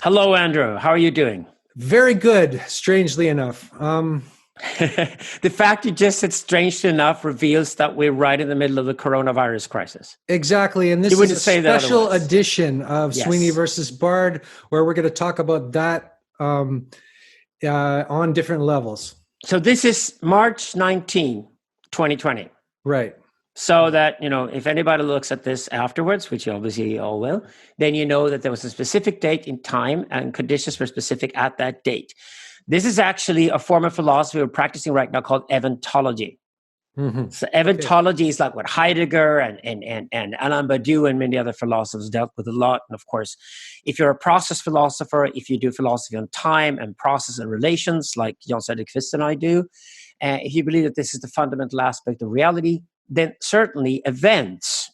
Hello, Andrew. How are you doing? Very good, strangely enough. The fact you just said strange enough reveals that we're right in the middle of the coronavirus crisis. Exactly. And You this is wouldn't a say that special otherwise. edition of Sweeny Yes. versus Bard, where we're going to talk about that on different levels. So this is March 19, 2020. Right. So that, if anybody looks at this afterwards, which you obviously all will, then you know that there was a specific date in time and conditions were specific at that date. This is actually a form of philosophy we're practicing right now called Eventology. Mm-hmm. So Eventology is like what Heidegger and Alain Badiou and many other philosophers dealt with a lot. And of course, if you're a process philosopher, if you do philosophy on time and process and relations, like Jan Söderqvist and I do, if you believe that this is the fundamental aspect of reality, then certainly events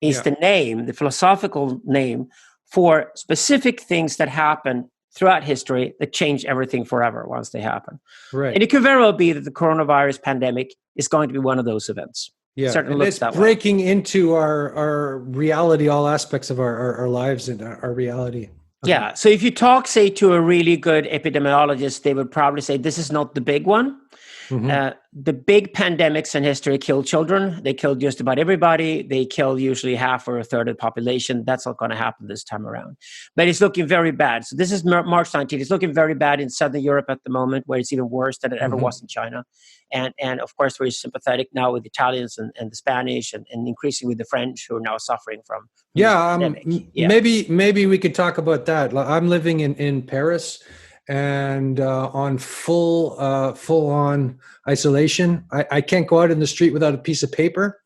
is the name, the philosophical name for specific things that happen throughout history that change everything forever once they happen. Right. And it could very well be that the coronavirus pandemic is going to be one of those events. Yeah. Certainly and looks it's that breaking into our reality, all aspects of our lives and our reality. Yeah. So if you talk, say, to a really good epidemiologist, they would probably say this is not the big one. Mm-hmm. The big pandemics in history kill children. They kill just about everybody. They kill usually half or a third of the population. That's not going to happen this time around. But it's looking very bad. So this is March 19th. It's looking very bad in Southern Europe at the moment, where it's even worse than it ever was in China. And of course, we're sympathetic now with the Italians and the Spanish and increasingly with the French, who are now suffering from this pandemic. Maybe we could talk about that. I'm living in Paris and on full on isolation. I can't go out in the street without a piece of paper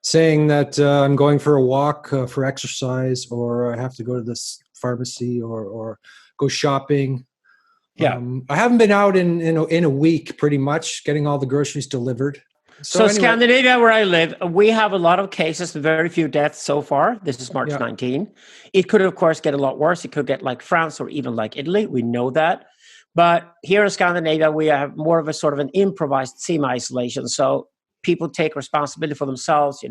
saying that I'm going for a walk for exercise, or I have to go to this pharmacy or go shopping. I haven't been out in a week, pretty much, getting all the groceries delivered. So anyway. Scandinavia, where I live, we have a lot of cases, very few deaths so far. This is March 19. It could, of course, get a lot worse. It could get like France or even like Italy. We know that. But here in Scandinavia, we have more of a sort of an improvised semi-isolation. So people take responsibility for themselves.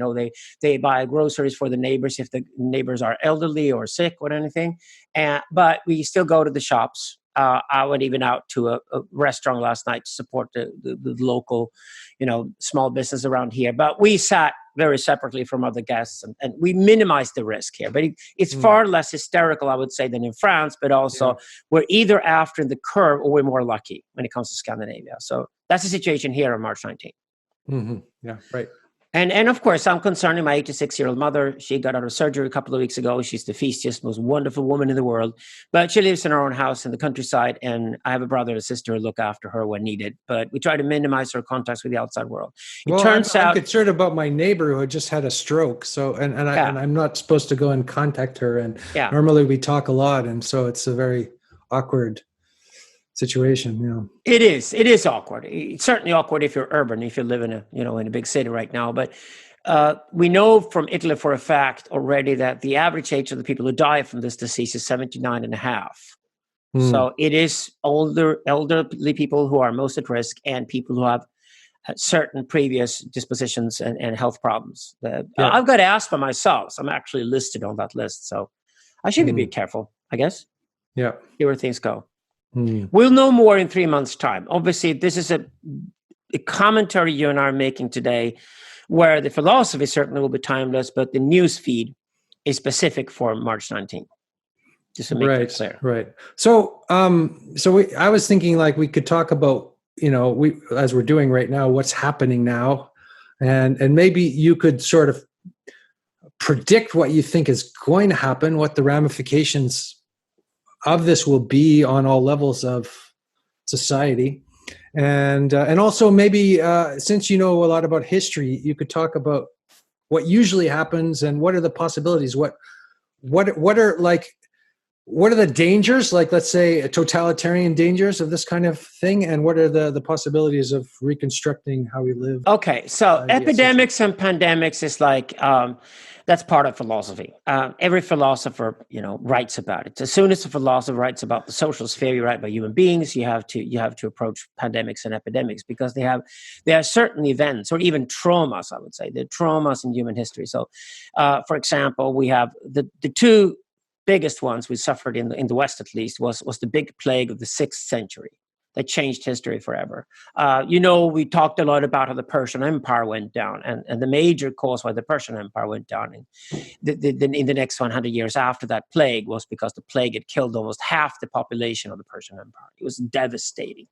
They buy groceries for the neighbors if the neighbors are elderly or sick or anything. But we still go to the shops. I went even out to a restaurant last night to support the local, small business around here. But we sat very separately from other guests, and we minimized the risk here. But it's far less hysterical, I would say, than in France. But also, we're either after the curve or we're more lucky when it comes to Scandinavia. So that's the situation here on March 19th. Mm-hmm. Yeah, right. And of course, I'm concerned. My 86-year-old mother, she got out of surgery a couple of weeks ago. She's the feastiest, most wonderful woman in the world. But she lives in her own house in the countryside. And I have a brother and a sister who look after her when needed. But we try to minimize her contacts with the outside world. I'm concerned about my neighbor who had just had a stroke. So, and I'm not supposed to go and contact her. And normally we talk a lot. And so it's a very awkward situation. It is awkward. It's certainly awkward if you're urban, if you live in a big city right now. But we know from Italy for a fact already that the average age of the people who die from this disease is 79 and a half. So it is elderly people who are most at risk, and people who have certain previous dispositions and health problems. I've got asthma myself, so I'm actually listed on that list. So I should be careful, I guess. Yeah. See where things go. We'll know more in 3 months' time. Obviously, this is a commentary you and I are making today, where the philosophy certainly will be timeless, but the news feed is specific for March 19th. Just to make that clear. Right. So, I was thinking like we could talk about, as we're doing right now, what's happening now, and maybe you could sort of predict what you think is going to happen, what the ramifications of this will be on all levels of society, and also maybe since you know a lot about history, you could talk about what usually happens and what are the possibilities. What are the dangers? Like, let's say, totalitarian dangers of this kind of thing, and what are the possibilities of reconstructing how we live? Okay, so epidemics and pandemics is like that's part of philosophy. Every philosopher, writes about it. As soon as a philosopher writes about the social sphere, you write about human beings. You have to approach pandemics and epidemics because they are certain events or even traumas. I would say they're traumas in human history. So, for example, we have the two biggest ones we suffered in the West, at least, was the big plague of the 6th century that changed history forever. We talked a lot about how the Persian Empire went down, and the major cause why the Persian Empire went down in the next 100 years after that plague was because the plague had killed almost half the population of the Persian Empire. It was devastating.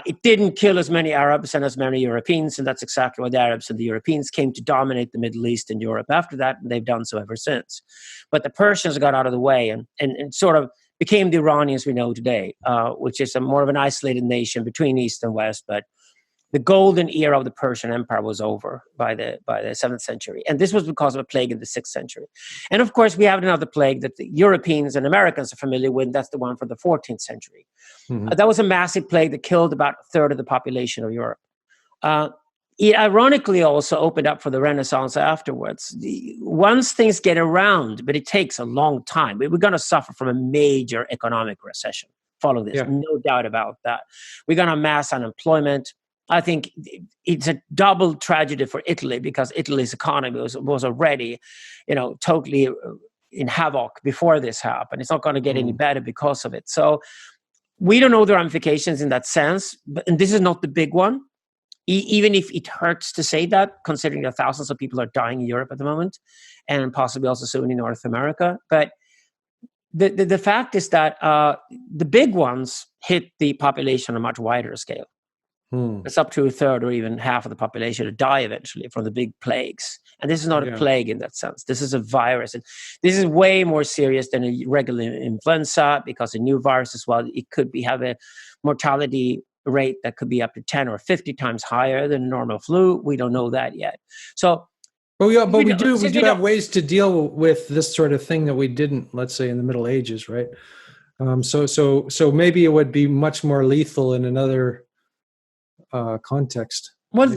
It didn't kill as many Arabs and as many Europeans, and that's exactly why the Arabs and the Europeans came to dominate the Middle East and Europe after that, and they've done so ever since. But the Persians got out of the way and sort of became the Iranians we know today, which is more of an isolated nation between East and West. But the golden era of the Persian Empire was over by the 7th century. And this was because of a plague in the 6th century. And of course, we have another plague that the Europeans and Americans are familiar with. That's the one from the 14th century. That was a massive plague that killed about a third of the population of Europe. It ironically also opened up for the Renaissance afterwards. Once things get around, but it takes a long time. We're going to suffer from a major economic recession following this, no doubt about that. We're going to have mass unemployment. I think it's a double tragedy for Italy because Italy's economy was already, totally in havoc before this happened. It's not going to get any better because of it. So we don't know the ramifications in that sense, and this is not the big one. Even if it hurts to say that, considering that thousands of people are dying in Europe at the moment, and possibly also soon in North America. But the fact is that the big ones hit the population on a much wider scale. It's up to a third or even half of the population to die eventually from the big plagues. And this is not a plague in that sense. This is a virus. And this is way more serious than a regular influenza because a new virus as well, it could have a mortality rate that could be up to 10 or 50 times higher than a normal flu. We don't know that yet. So, we do have ways to deal with this sort of thing that we didn't, let's say, in the Middle Ages, right? So maybe it would be much more lethal in another context. Well,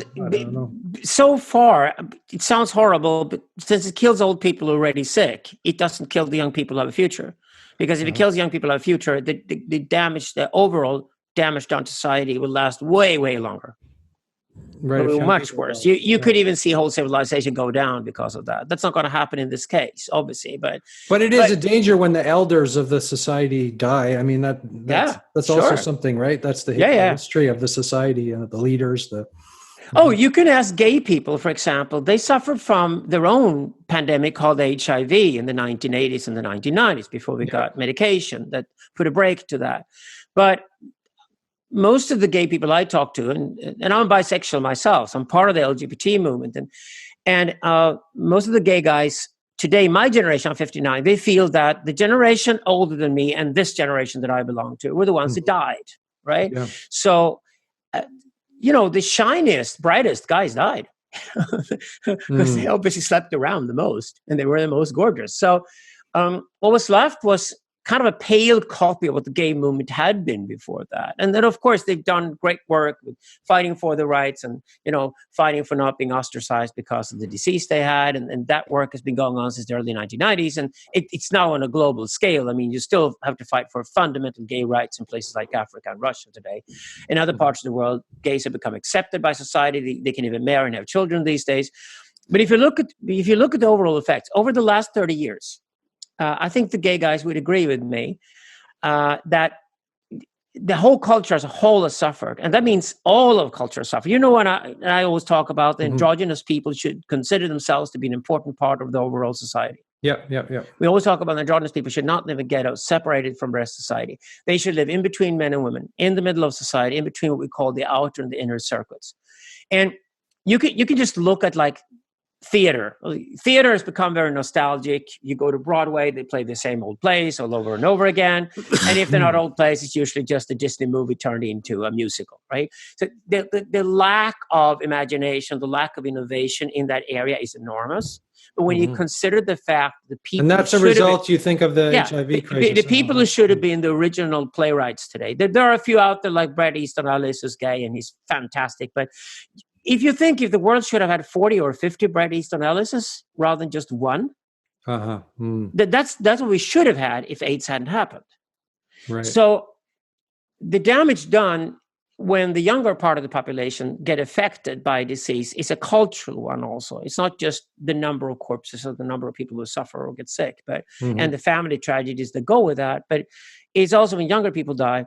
so far, it sounds horrible, but since it kills old people already sick, it doesn't kill the young people who have a future. Because if it kills young people who have a future, the damage, the overall damage done to society will last way, way longer. Right, much worse. You could even see whole civilization go down because of that. That's not going to happen in this case, obviously. But it is a danger when the elders of the society die. I mean, that's also something, right? That's the history of the society and the leaders. You can ask gay people, for example. They suffered from their own pandemic called HIV in the 1980s and the 1990s before we got medication that put a break to that. But most of the gay people I talk to, and I'm bisexual myself, so I'm part of the LGBT movement, and most of the gay guys today, my generation, I'm 59, they feel that the generation older than me and this generation that I belong to were the ones that died, right? Yeah. So, the shiniest, brightest guys died because they obviously slept around the most and they were the most gorgeous. So what was left was kind of a pale copy of what the gay movement had been before that. And then, of course, they've done great work with fighting for the rights and, fighting for not being ostracized because of the disease they had. And that work has been going on since the early 1990s. And it's now on a global scale. I mean, you still have to fight for fundamental gay rights in places like Africa and Russia today. In other parts of the world, gays have become accepted by society. They can even marry and have children these days. But if you look at the overall effects, over the last 30 years, I think the gay guys would agree with me that the whole culture as a whole has suffered. And that means all of culture has suffered. When I always talk about the androgynous people should consider themselves to be an important part of the overall society. Yeah. We always talk about androgynous people should not live in ghettos, separated from the rest of society. They should live in between men and women, in the middle of society, in between what we call the outer and the inner circuits. And you can just look at theater. Theater has become very nostalgic. You go to Broadway, they play the same old plays all over and over again. And if they're not old plays, it's usually just a Disney movie turned into a musical, right? So the lack of imagination, the lack of innovation in that area is enormous. But when you consider the fact that people... And that's a result, you think, of the HIV crisis. The people who should have been the original playwrights today. There are a few out there like Bret Easton Ellis who's gay and he's fantastic, but if the world should have had 40 or 50 Bret Easton Ellises rather than just one, that's what we should have had if AIDS hadn't happened. Right. So the damage done when the younger part of the population get affected by disease, it's a cultural one also. It's not just the number of corpses or the number of people who suffer or get sick, but and the family tragedies that go with that. But it's also when younger people die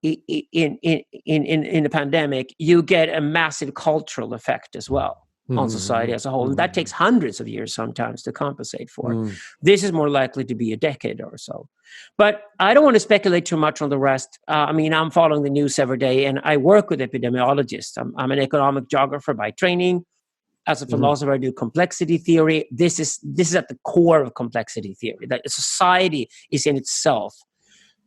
in the pandemic, you get a massive cultural effect as well on society as a whole. And that takes hundreds of years sometimes to compensate for. This is more likely to be a decade or so. But I don't want to speculate too much on the rest. I mean, I'm following the news every day, and I work with epidemiologists. I'm an economic geographer by training. As a philosopher, I do complexity theory. This is at the core of complexity theory, that a society is in itself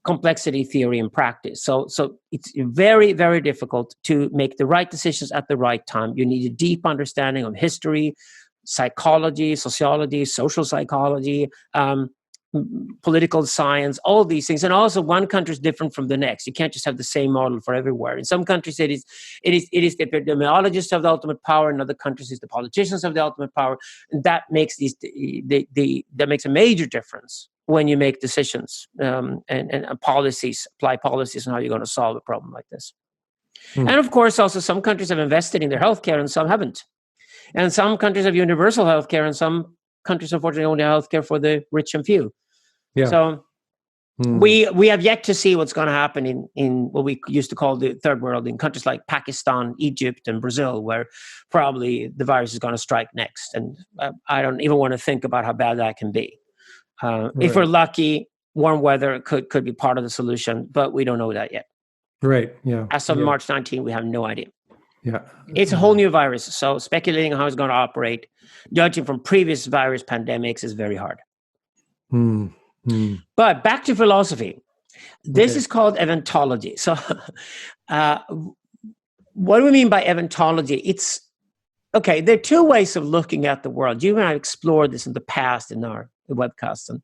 complexity theory in practice. So it's very, very difficult to make the right decisions at the right time. You need a deep understanding of history, psychology, sociology, social psychology, political science, all these things. And also one country is different from the next. You can't just have the same model for everywhere. In some countries, it is the epidemiologists have the ultimate power. In other countries, it's the politicians have the ultimate power. And that makes that makes a major difference when you make decisions and apply policies on how you're going to solve a problem like this. And of course, also some countries have invested in their healthcare and some haven't. And some countries have universal healthcare and some countries, unfortunately, only have healthcare for the rich and few. Yeah. So we have yet to see what's going to happen in what we used to call the third world, in countries like Pakistan, Egypt, and Brazil, where probably the virus is going to strike next. And I don't even want to think about how bad that can be. Right. If we're lucky, warm weather could be part of the solution, but we don't know that yet. Right. Yeah. As of March 19, we have no idea. Yeah. It's a whole new virus. So speculating on how it's going to operate, judging from previous virus pandemics, is very hard. But back to philosophy. This is called Eventology. So what do we mean by Eventology? It's, okay, there are two ways of looking at the world. You and I explored this in the past in our webcasts. And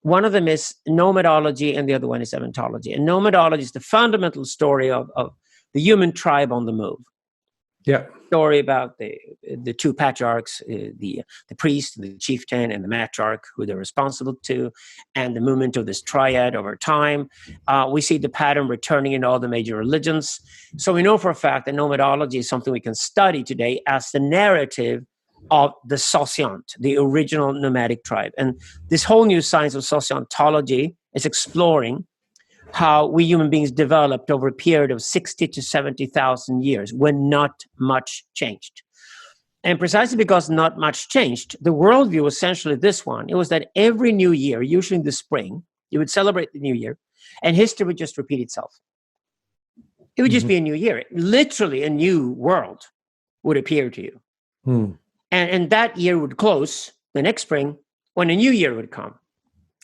one of them is Nomadology and the other one is Eventology. And Nomadology is the fundamental story of the human tribe on the move. Yeah. Story about the two patriarchs, the priest, the chieftain, and the matriarch, who they're responsible to, and the movement of this triad over time. We see the pattern returning in all the major religions. So we know for a fact that nomadology is something we can study today as the narrative of the sociant, the original nomadic tribe. And this whole new science of sociontology is exploring how we human beings developed over a period of 60 to 70,000 years when not much changed. And precisely because not much changed, the worldview was essentially this one. It was that every new year, usually in the spring, you would celebrate the new year, and history would just repeat itself. It would just be a new year. Literally a new world would appear to you. And that year would close the next spring when a new year would come.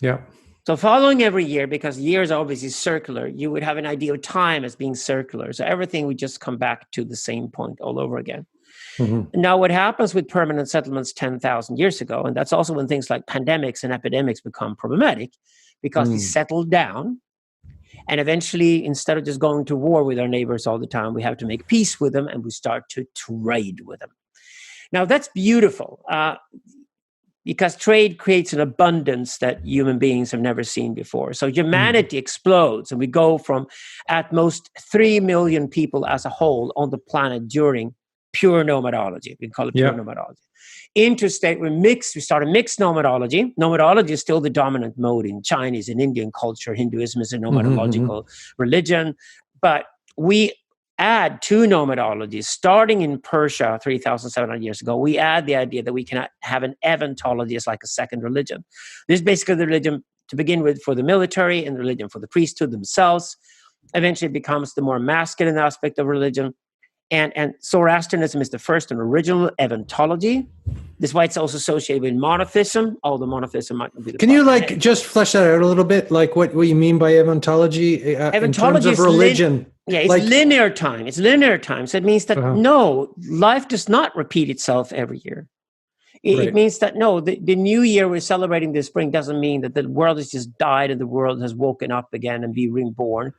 Yeah. So following every year, because years are obviously circular, you would have an idea of time as being circular. So everything would just come back to the same point all over again. Now, what happens with permanent settlements 10,000 years ago, and that's also when things like pandemics and epidemics become problematic, because we settle down, and eventually, instead of just going to war with our neighbors all the time, we have to make peace with them, and we start to trade with them. Now, that's beautiful. Because trade creates an abundance that human beings have never seen before. So humanity explodes, and we go from at most 3 million people as a whole on the planet during pure nomadology. We call it pure nomadology. Interstate, we start a mixed nomadology. Nomadology is still the dominant mode in Chinese and Indian culture. Hinduism is a nomadological religion. But we add to nomadology, starting in Persia 3,700 years ago, we add the idea that we can have an eventology as like a second religion. This is basically the religion to begin with for the military and the religion for the priesthood themselves. Eventually it becomes the more masculine aspect of religion. And Zoroastrianism is the first and original eventology. This is why it's also associated with monotheism, although monotheism might not be the Can you just flesh that out a little bit? Like what you mean by eventology, in terms of religion? It's linear time. It's linear time. So it means that no, life does not repeat itself every year. It means that no, the new year we're celebrating this spring doesn't mean that the world has just died and the world has woken up again and be reborn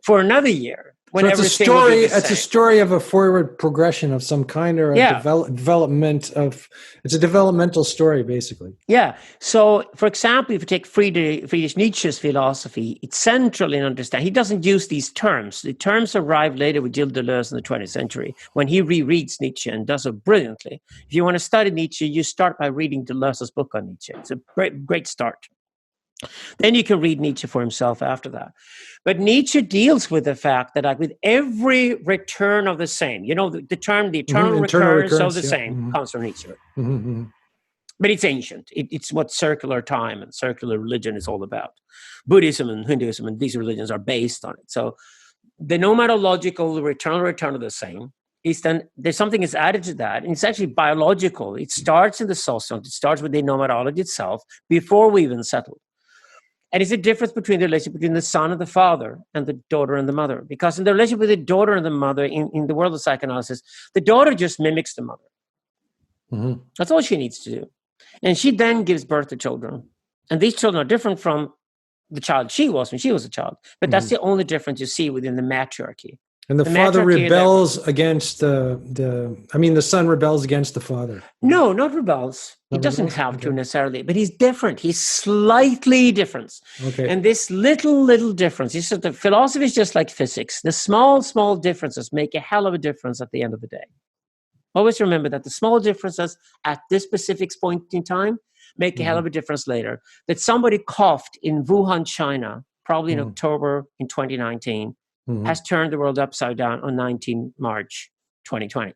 for another year. when so it's a everything story. would be the It's a same. story of a forward progression of some kind, or a development of. It's a developmental story, basically. Yeah. So, for example, if you take Friedrich Nietzsche's philosophy, it's central in understanding. He doesn't use these terms. The terms arrived later with Gilles Deleuze in the 20th century when he rereads Nietzsche and does it brilliantly. If you want to study Nietzsche, you start by reading Deleuze's book on Nietzsche. It's a great start. Then you can read Nietzsche for himself after that. But Nietzsche deals with the fact that, like, with every return of the same, the term, the eternal recurrence of the same comes from Nietzsche. Mm-hmm. But it's ancient. It's what circular time and circular religion is all about. Buddhism and Hinduism and these religions are based on it. So the nomadological, the return of the same, is then there's something that's added to that, and it's actually biological. It starts in the sociant. It starts with the nomadology itself before we even settle. And it's a difference between the relationship between the son and the father and the daughter and the mother. Because in the relationship with the daughter and the mother, in the world of psychoanalysis, the daughter just mimics the mother. Mm-hmm. That's all she needs to do. And she then gives birth to children. And these children are different from the child she was when she was a child. But that's the only difference you see within the matriarchy. And the father rebels against the son rebels against the father. No, not rebels. He doesn't have to necessarily, but he's different. He's slightly different. Okay. And this little difference, the philosophy is just like physics. The small differences make a hell of a difference at the end of the day. Always remember that the small differences at this specific point in time make a hell of a difference later. That somebody coughed in Wuhan, China, probably in October in 2019, has turned the world upside down on 19 March 2020.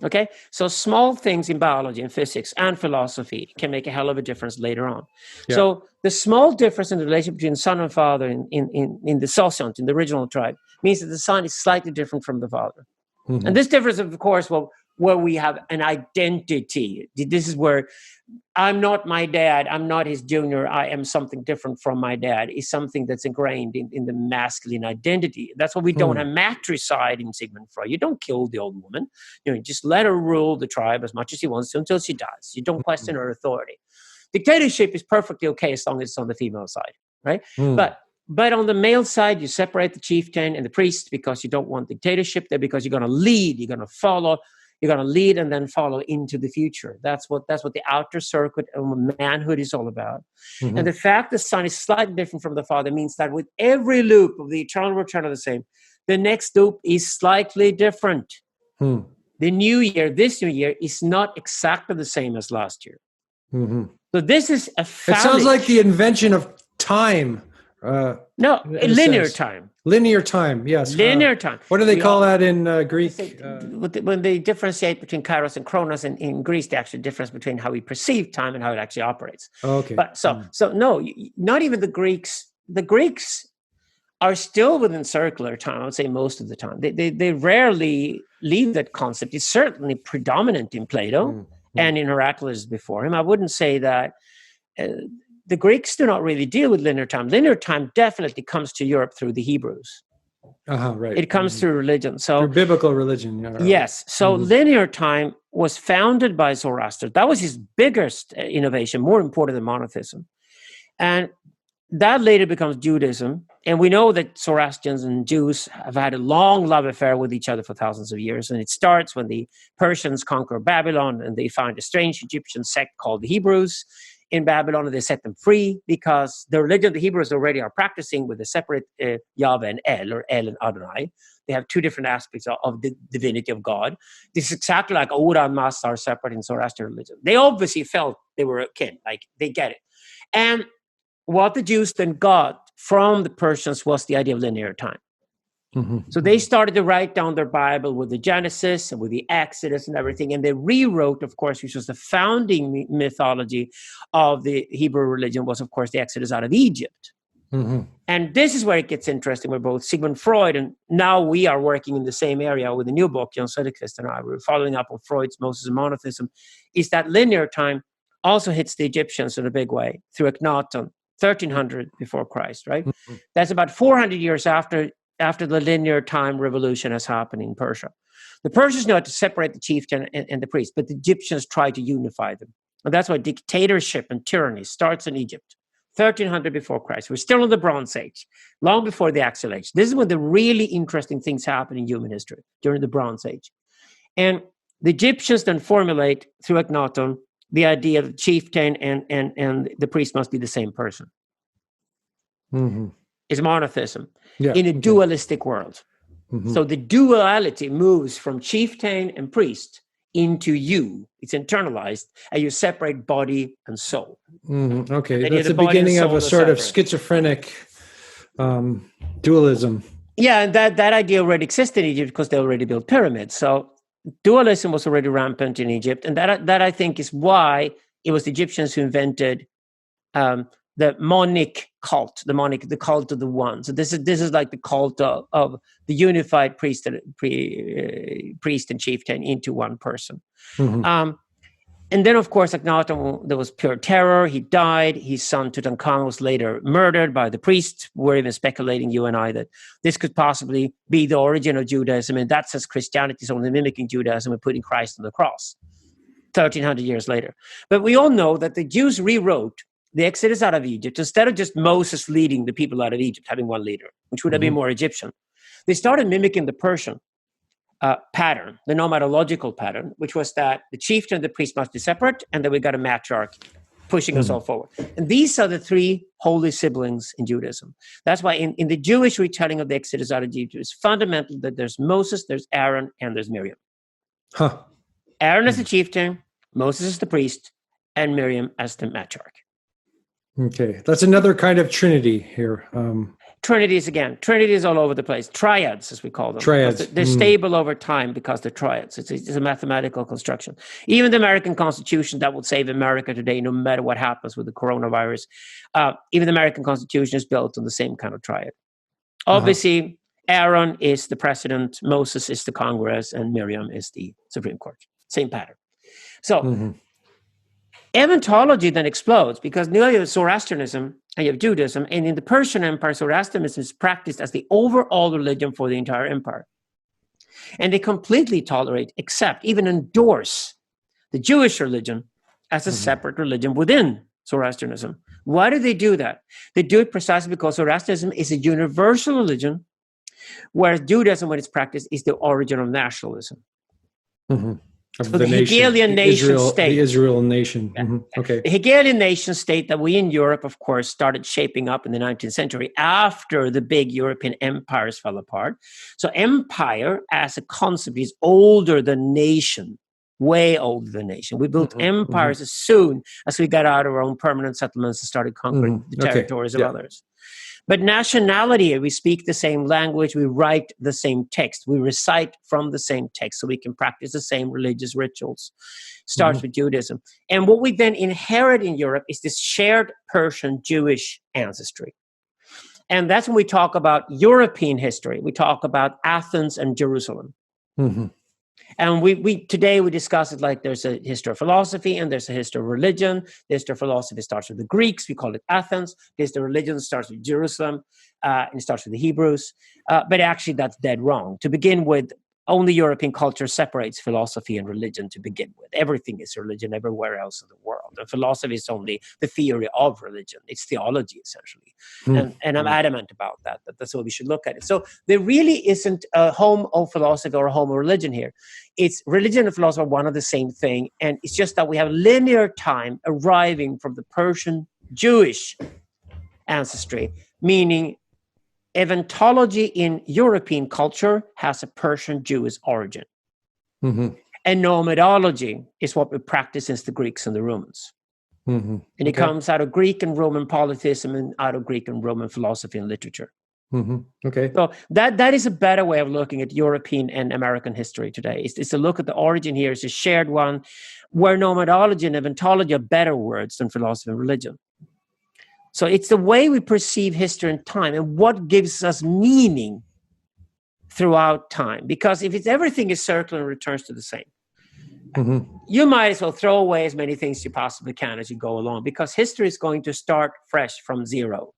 Okay? So small things in biology and physics and philosophy can make a hell of a difference later on. Yeah. So the small difference in the relationship between son and father in the sociant, in the original tribe, means that the son is slightly different from the father. And this difference, of course, where we have an identity. This is where I'm not my dad, I'm not his junior, I am something different from my dad, is something that's ingrained in the masculine identity. That's why we don't have matricide in Sigmund Freud. You don't kill the old woman. You just let her rule the tribe as much as she wants to until she dies. You don't question her authority. Dictatorship is perfectly okay as long as it's on the female side, right? But on the male side, you separate the chieftain and the priest because you don't want dictatorship there, because you're going to lead, you're going to follow. You're going to lead and then follow into the future. That's what the outer circuit of manhood is all about. And the fact the son is slightly different from the father means that with every loop of the eternal return of the same, the next loop is slightly different. The new year, this new year, is not exactly the same as last year. So this is a phallic. It sounds like the invention of time. No, linear time. Linear time, yes. Linear time. What do they call that in Greek? When they differentiate between kairos and chronos, in Greece, the actual difference between how we perceive time and how it actually operates. Okay. But so no, not even the Greeks. The Greeks are still within circular time, I would say most of the time. They rarely leave that concept. It's certainly predominant in Plato and in Heraclitus before him. I wouldn't say that... the Greeks do not really deal with linear time. Linear time definitely comes to Europe through the Hebrews. Right. It comes through religion. So through biblical religion. Yeah, right. Yes. So linear time was founded by Zoroaster. That was his biggest innovation, more important than monotheism. And that later becomes Judaism. And we know that Zoroastrians and Jews have had a long love affair with each other for thousands of years. And it starts when the Persians conquer Babylon and they find a strange Egyptian sect called the Hebrews in Babylon, and they set them free because the religion the Hebrews already are practicing with a separate Yahweh and El, or El and Adonai. They have two different aspects of the divinity of God. This is exactly like Ora and Mas are separate in Zoroastrian religion. They obviously felt they were akin, like they get it. And what the Jews then got from the Persians was the idea of linear time. So they started to write down their Bible with the Genesis and with the Exodus and everything. And they rewrote, of course, which was the founding mythology of the Hebrew religion, was, of course, the Exodus out of Egypt. And this is where it gets interesting with both Sigmund Freud, and now we are working in the same area with a new book, Jan Söderqvist and I. We're following up on Freud's Moses and Monotheism, is that linear time also hits the Egyptians in a big way through Akhenaten, 1300 before Christ, right? That's about 400 years after the linear time revolution has happened in Persia. The Persians know how to separate the chieftain and the priest, but the Egyptians try to unify them. And that's why dictatorship and tyranny starts in Egypt 1300 before Christ. We're still in the Bronze Age, long before the Axial Age. This is when the really interesting things happen in human history, during the Bronze Age. And the Egyptians then formulate, through Akhenaten, the idea that the chieftain and the priest must be the same person. It's monotheism in a dualistic world. So the duality moves from chieftain and priest into you. It's internalized, and you separate body and soul. Okay, that's the beginning of a sort of schizophrenic dualism. Yeah, and that idea already existed in Egypt because they already built pyramids. So dualism was already rampant in Egypt, and that I think is why it was the Egyptians who invented the monic cult, the cult of the one. So this is like the cult of the unified priest and chieftain into one person. And then, of course, Akhenaten, there was pure terror. He died. His son Tutankhamun was later murdered by the priests. We're even speculating, you and I, that this could possibly be the origin of Judaism, and that says Christianity is only mimicking Judaism and putting Christ on the cross 1,300 years later. But we all know that the Jews rewrote the Exodus out of Egypt. Instead of just Moses leading the people out of Egypt, having one leader, which would have been more Egyptian, they started mimicking the Persian pattern, the nomadological pattern, which was that the chieftain and the priest must be separate, and then we got a matriarch pushing us all forward. And these are the three holy siblings in Judaism. That's why in the Jewish retelling of the Exodus out of Egypt, it's fundamental that there's Moses, there's Aaron, and there's Miriam. Aaron is the chieftain, Moses is the priest, and Miriam as the matriarch. Okay, that's another kind of trinity here. Trinity is all over the place. Triads, as we call them. Triads. They're stable over time because they're triads. It's a mathematical construction. Even the American Constitution that would save America today, no matter what happens with the coronavirus, even the American Constitution is built on the same kind of triad. Obviously, Aaron is the president, Moses is the Congress, and Miriam is the Supreme Court. Same pattern. So, Eventology then explodes because now you have Zoroastrianism and you have Judaism, and in the Persian Empire, Zoroastrianism is practiced as the overall religion for the entire empire. And they completely tolerate, accept, even endorse the Jewish religion as a separate religion within Zoroastrianism. Why do they do that? They do it precisely because Zoroastrianism is a universal religion, whereas Judaism, when it's practiced, is the origin of nationalism. Of the Hegelian nation state. The Israel nation. Okay. The Hegelian nation state that we in Europe, of course, started shaping up in the 19th century after the big European empires fell apart. So empire as a concept is older than nation, way older than nation. We built empires as soon as we got out of our own permanent settlements and started conquering the territories of others. But nationality, we speak the same language, we write the same text, we recite from the same text so we can practice the same religious rituals. Starts with Judaism. And what we then inherit in Europe is this shared Persian Jewish ancestry. And that's when we talk about European history. We talk about Athens and Jerusalem. And we today we discuss it like there's a history of philosophy and there's a history of religion. The history of philosophy starts with the Greeks. We call it Athens. The history of religion starts with Jerusalem. And it starts with the Hebrews. But actually, that's dead wrong. To begin with, only European culture separates philosophy and religion to begin with. Everything is religion everywhere else in the world. And philosophy is only the theory of religion. It's theology, essentially. And I'm adamant about that. That's what we should look at it. So there really isn't a home of philosophy or a home of religion here. It's religion and philosophy are one of the same thing. And it's just that we have linear time arriving from the Persian Jewish ancestry, meaning Eventology in European culture has a Persian Jewish origin. And nomadology is what we practice since the Greeks and the Romans. And it comes out of Greek and Roman polytheism and out of Greek and Roman philosophy and literature. So that is a better way of looking at European and American history today. It's to look at the origin here as a shared one, where nomadology and eventology are better words than philosophy and religion. So it's the way we perceive history and time and what gives us meaning throughout time. Because if everything is circular and returns to the same, you might as well throw away as many things you possibly can as you go along, because history is going to start fresh from zero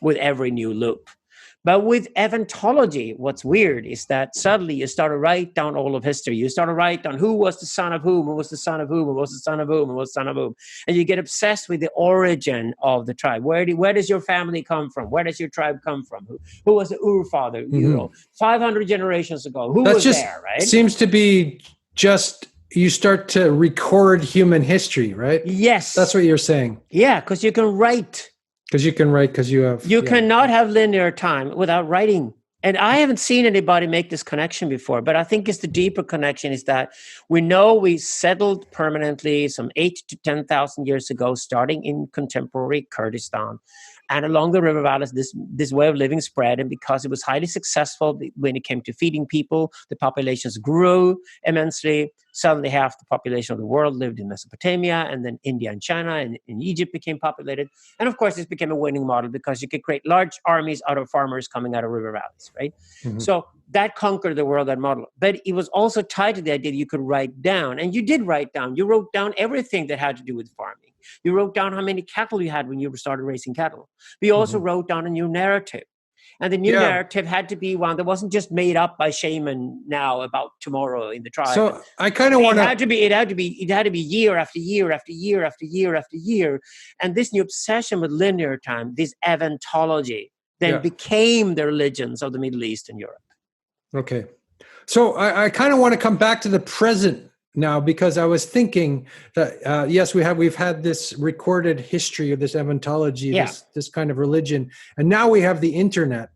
with every new loop. But with Eventology, what's weird is that suddenly you start to write down all of history. You start to write down who was the son of whom, who was the son of whom, who was the son of whom, who was the son of whom. And you get obsessed with the origin of the tribe. Where does your family come from? Where does your tribe come from? Who was the Urfather? 500 generations ago. Who was there, right? Seems to be just, you start to record human history, right? Yes. That's what you're saying. Yeah, because you can write. Because you can write, because you have... You cannot have linear time without writing. And I haven't seen anybody make this connection before, but I think it's the deeper connection is that we know we settled permanently some 8,000 to 10,000 years ago, starting in contemporary Kurdistan. And along the river valleys, this way of living spread. And because it was highly successful when it came to feeding people, the populations grew immensely. Suddenly half the population of the world lived in Mesopotamia, and then India and China and Egypt became populated. And of course, this became a winning model because you could create large armies out of farmers coming out of river valleys, right? So that conquered the world, that model. But it was also tied to the idea that you could write down. And you did write down. You wrote down everything that had to do with farming. You wrote down how many cattle you had when you started raising cattle. But you also wrote down a new narrative. And the new narrative had to be one that wasn't just made up by shaman now about tomorrow in the tribe. So I kind of want to... It had to be year after year after year after year after year. And this new obsession with linear time, this eventology, then became the religions of the Middle East and Europe. Okay. So I kind of want to come back to the present now, because I was thinking that yes, we've had this recorded history of this eventology, this kind of religion, and now we have the internet,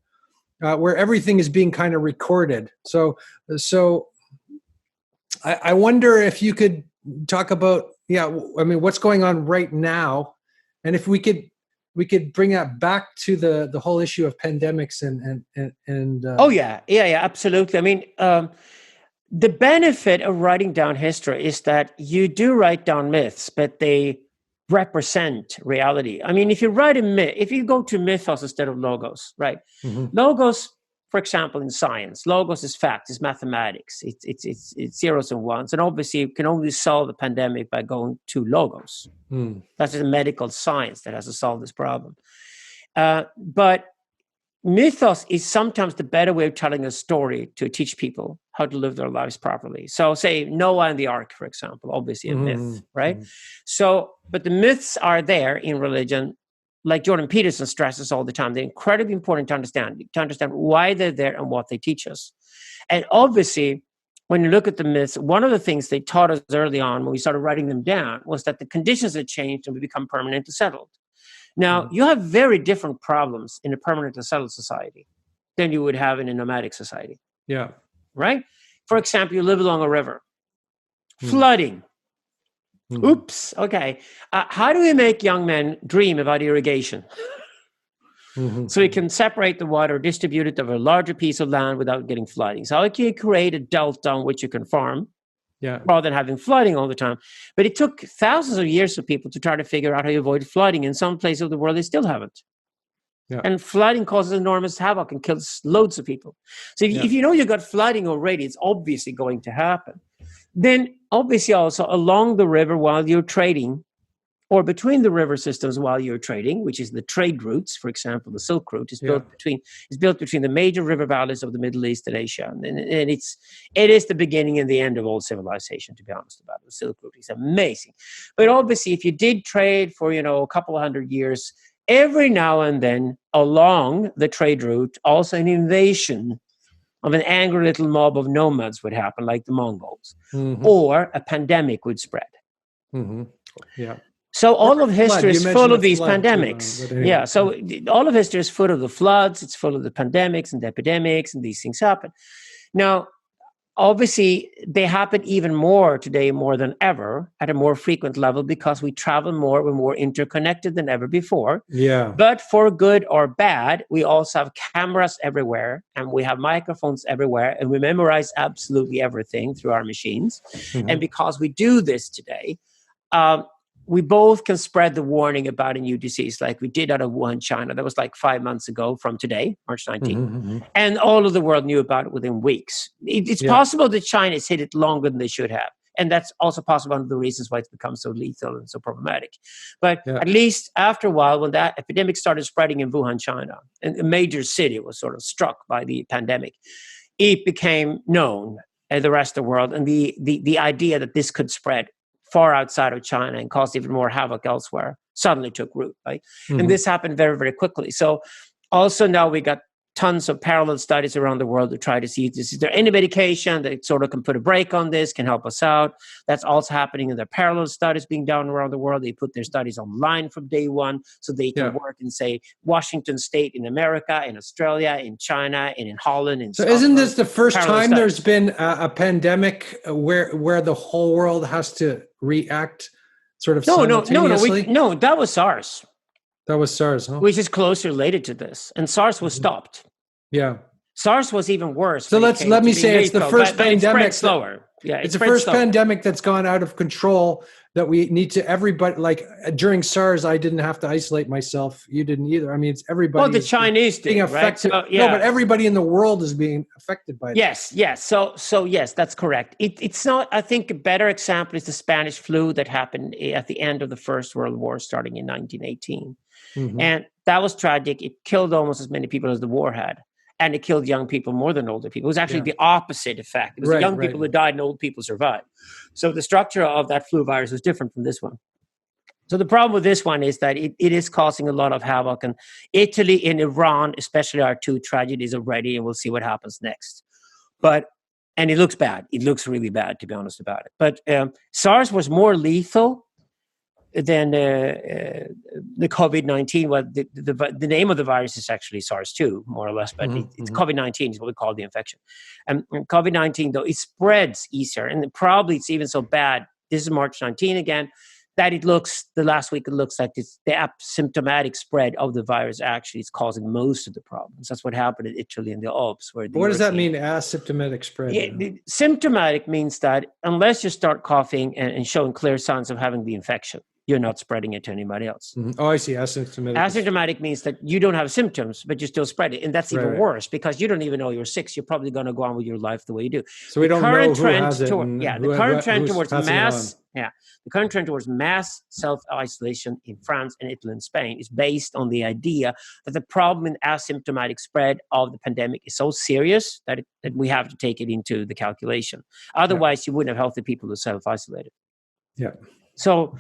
where everything is being kind of recorded. So I wonder if you could talk about what's going on right now, and if we could bring that back to the whole issue of pandemics and absolutely. I mean, the benefit of writing down history is that you do write down myths, but they represent reality. I mean, if you write a myth, if you go to mythos instead of logos, right? Logos, for example, in science, logos is fact, it's mathematics, it's zeros and ones, and obviously you can only solve the pandemic by going to logos. That's a medical science that has to solve this problem. But mythos is sometimes the better way of telling a story to teach people how to live their lives properly. So say Noah and the Ark, for example, obviously a myth, right? So, but the myths are there in religion, like Jordan Peterson stresses all the time. They're incredibly important to understand why they're there and what they teach us. And obviously, when you look at the myths, one of the things they taught us early on when we started writing them down was that the conditions had changed and we become permanently settled. Now, you have very different problems in a permanently settled society than you would have in a nomadic society. Yeah. Right? For example, you live along a river. Flooding. Oops. Okay. How do we make young men dream about irrigation? So you can separate the water, distribute it over a larger piece of land without getting flooding. So how can you create a delta on which you can farm? Rather than having flooding all the time. But it took thousands of years for people to try to figure out how to avoid flooding. In some places of the world, they still haven't. And flooding causes enormous havoc and kills loads of people. So if you know you've got flooding already, it's obviously going to happen. Then obviously also along the river while you're trading, or between the river systems while you're trading, which is the trade routes, for example, the Silk Route is built between the major river valleys of the Middle East and Asia. And it is the beginning and the end of all civilization, to be honest about it. The Silk Route is amazing. But obviously, if you did trade for, a couple of 100 years, every now and then along the trade route, also an invasion of an angry little mob of nomads would happen, like the Mongols, or a pandemic would spread. So all of history is full of these pandemics. So all of history is full of the floods. It's full of the pandemics and the epidemics, and these things happen. Now, obviously, they happen even more today, more than ever, at a more frequent level, because we travel more, we're more interconnected than ever before. But for good or bad, we also have cameras everywhere, and we have microphones everywhere, and we memorize absolutely everything through our machines. And because we do this today, we both can spread the warning about a new disease, like we did out of Wuhan, China. That was like 5 months ago from today, March 19th. And all of the world knew about it within weeks. It's possible that China's hit it longer than they should have. And that's also possible one of the reasons why it's become so lethal and so problematic. But at least after a while, when that epidemic started spreading in Wuhan, China, and a major city was sort of struck by the pandemic, it became known in the rest of the world. And the idea that this could spread far outside of China and cause even more havoc elsewhere suddenly took root, right? And this happened very, very quickly. So also now we got tons of parallel studies around the world to try to see, is there any medication that sort of can put a break on this, can help us out? That's also happening in the parallel studies being done around the world. They put their studies online from day one so they can work in, say, Washington State in America, in Australia, in China, and in Holland. In so isn't this the first time there's been a pandemic where the whole world has to react sort of simultaneously? No, that was SARS. That was SARS, huh? Which is closely related to this. And SARS was stopped. Yeah. SARS was even worse. So let me say it's the first pandemic. It's slower. Yeah, it's the first pandemic that's gone out of control that we need to, everybody, like during SARS, I didn't have to isolate myself. You didn't either. I mean, it's everybody. Well, the Chinese did, right? So, no, but everybody in the world is being affected by this. Yes. So yes, that's correct. It's not, I think a better example is the Spanish flu that happened at the end of the First World War, starting in 1918. And that was tragic. It killed almost as many people as the war had. And it killed young people more than older people. It was actually the opposite effect. It was the young people who died and old people survived. So the structure of that flu virus was different from this one. So the problem with this one is that it is causing a lot of havoc. And Italy and Iran, especially, are two tragedies already. And we'll see what happens next. And it looks bad. It looks really bad, to be honest about it. But SARS was more lethal than the COVID-19. Well, the name of the virus is actually SARS-2, more or less, but it's COVID-19 is what we call the infection. And COVID-19, though, it spreads easier, and probably it's even so bad. This is March 19 again, that the last week, it looks like it's the asymptomatic spread of the virus actually is causing most of the problems. That's what happened in Italy and the Alps. What does that mean, asymptomatic spread? Symptomatic means that unless you start coughing and showing clear signs of having the infection, you're not spreading it to anybody else. Oh, I see. Asymptomatic. Asymptomatic means that you don't have symptoms, but you still spread it. And that's even worse because you don't even know you're sick. You're probably going to go on with your life the way you do. So we don't know who has it. The current trend towards mass self-isolation in France and Italy and Spain is based on the idea that the problem in asymptomatic spread of the pandemic is so serious that we have to take it into the calculation. Otherwise, you wouldn't have healthy people who self-isolated. Yeah. So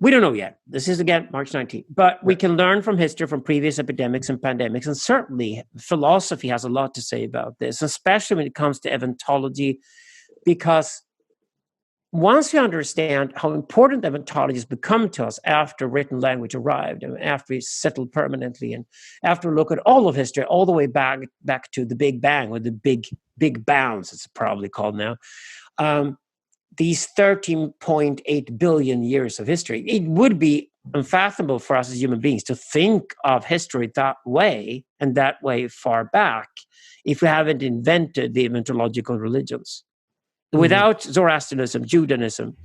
we don't know yet. This is, again, March 19th. But we can learn from history, from previous epidemics and pandemics. And certainly philosophy has a lot to say about this, especially when it comes to eventology, because once we understand how important eventology has become to us after written language arrived, and after we settled permanently, and after we look at all of history, all the way back to the Big Bang, or the big bounce, it's probably called now, these 13.8 billion years of history, it would be unfathomable for us as human beings to think of history that way and that way far back if we haven't invented the eventological religions. Without Zoroastrianism, Judaism,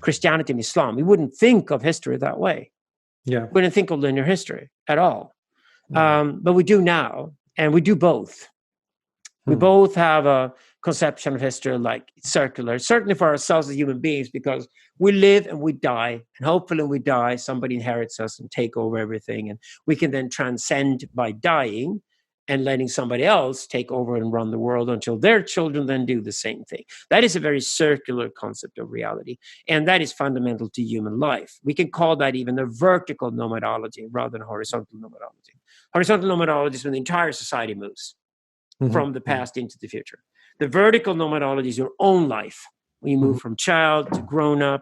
Christianity, and Islam, we wouldn't think of history that way. Yeah, we wouldn't think of linear history at all. But we do now, and we do both. We both have a conception of history like circular, certainly for ourselves as human beings, because we live and we die, and hopefully when we die, somebody inherits us and take over everything, and we can then transcend by dying and letting somebody else take over and run the world until their children then do the same thing. That is a very circular concept of reality, and that is fundamental to human life. We can call that even a vertical nomadology rather than a horizontal nomadology. Horizontal nomadology is when the entire society moves from the past into the future. The vertical nomadology is your own life. When you move from child to grown-up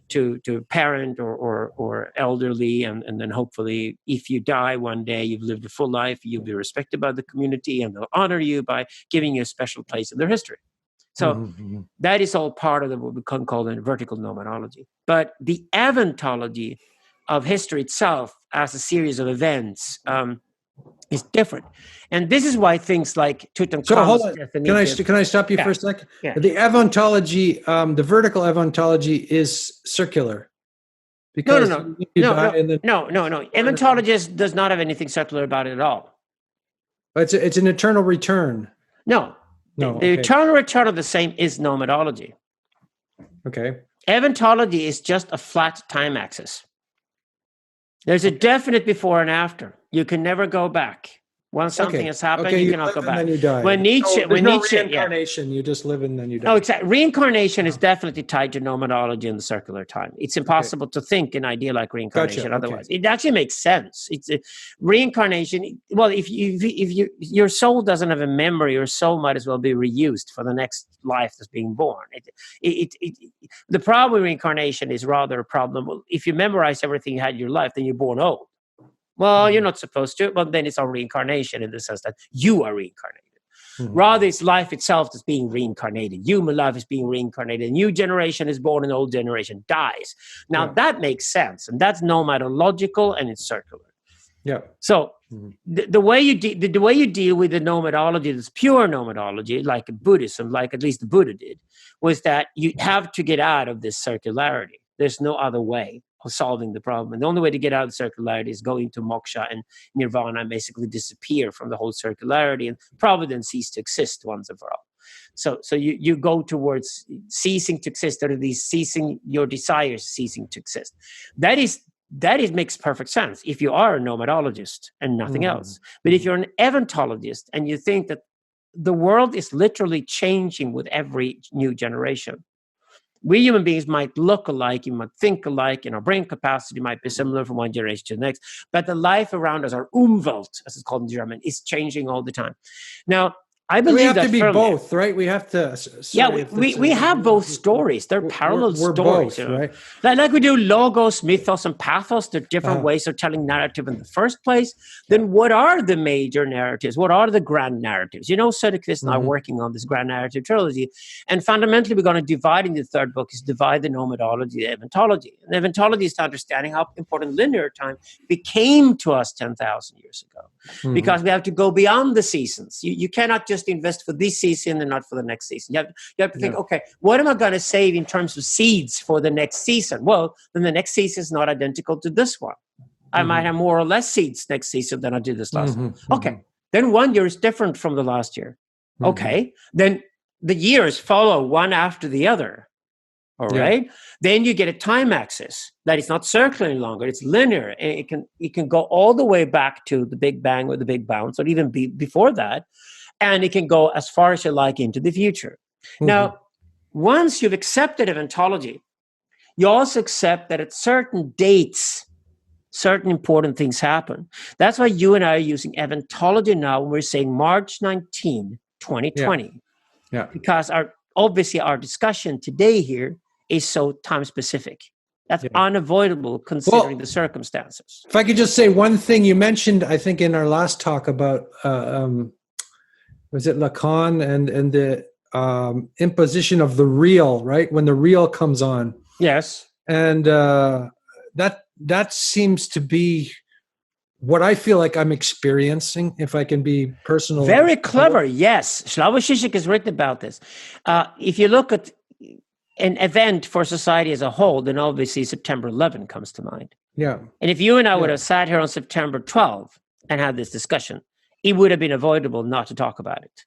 to parent or elderly, and then hopefully if you die one day, you've lived a full life, you'll be respected by the community, and they'll honor you by giving you a special place in their history. So that is all part of what we can call the vertical nomadology. But the eventology of history itself as a series of events is different. And this is why things like Tutankhamun's death and Can I stop you for a second? Yeah. The eventology, the vertical eventology is circular. Because No. Eventology does not have anything circular about it at all. It's an eternal return. No. The eternal return of the same is nomadology. Okay. Eventology is just a flat time axis. There's a definite before and after. You can never go back. Once something has happened, you cannot go back. And then you die. When Nietzsche, reincarnation, you just live and then you die. No, exactly. Reincarnation is definitely tied to nomadology and the circular time. It's impossible to think an idea like reincarnation otherwise. It actually makes sense. It's reincarnation. Well, if your soul doesn't have a memory, your soul might as well be reused for the next life that's being born. The problem with reincarnation is rather a problem. If you memorize everything you had in your life, then you're born old. Well, you're not supposed to, but then it's all reincarnation in the sense that you are reincarnated. Rather, it's life itself that's being reincarnated. Human life is being reincarnated. A new generation is born, an old generation dies. Now, that makes sense, and that's nomadological, and it's circular. Yeah. So the way you deal with the nomadology, this pure nomadology, like Buddhism, like at least the Buddha did, was that you have to get out of this circularity. There's no other way of solving the problem. And the only way to get out of circularity is go into moksha and nirvana and basically disappear from the whole circularity and probably then cease to exist once and for all. So you go towards ceasing to exist, or these ceasing your desires ceasing to exist. That makes perfect sense if you are a nomadologist and nothing else. But if you're an eventologist and you think that the world is literally changing with every new generation, we human beings might look alike, you might think alike, and our brain capacity might be similar from one generation to the next, but the life around us, our Umwelt, as it's called in German, is changing all the time. Now, I believe we have to be both, right? We have to. We have both stories. They're parallel stories, both, right? Like we do logos, mythos, and pathos. They're different ways of telling narrative in the first place. Then what are the major narratives? What are the grand narratives? Söderqvist and I are working on this grand narrative trilogy, and fundamentally we're going to divide in the third book is divide the nomadology, the eventology. And eventology is to understanding how important linear time became to us 10,000 years ago, because we have to go beyond the seasons. You cannot just invest for this season and not for the next season. You have to think, okay, what am I going to save in terms of seeds for the next season? Well, then the next season is not identical to this one. I might have more or less seeds next season than I did this last one. Okay, then 1 year is different from the last year. Okay, then the years follow one after the other. All right. Then you get a time axis that is not circular any longer. It's linear. And it can go all the way back to the Big Bang or the Big Bounce, or even before that. And it can go as far as you like into the future. Now, once you've accepted eventology, you also accept that at certain dates, certain important things happen. That's why you and I are using eventology now when we're saying March 19, 2020. Yeah. Because obviously our discussion today here is so time specific. That's unavoidable considering the circumstances. If I could just say one thing, you mentioned, I think in our last talk about, was it Lacan and the imposition of the real, right? When the real comes on. Yes. And that seems to be what I feel like I'm experiencing, if I can be personal. Very clever, yes. Slavoj Žižek has written about this. If you look at an event for society as a whole, then obviously September 11 comes to mind. Yeah. And if you and I would have sat here on September 12 and had this discussion, it would have been avoidable not to talk about it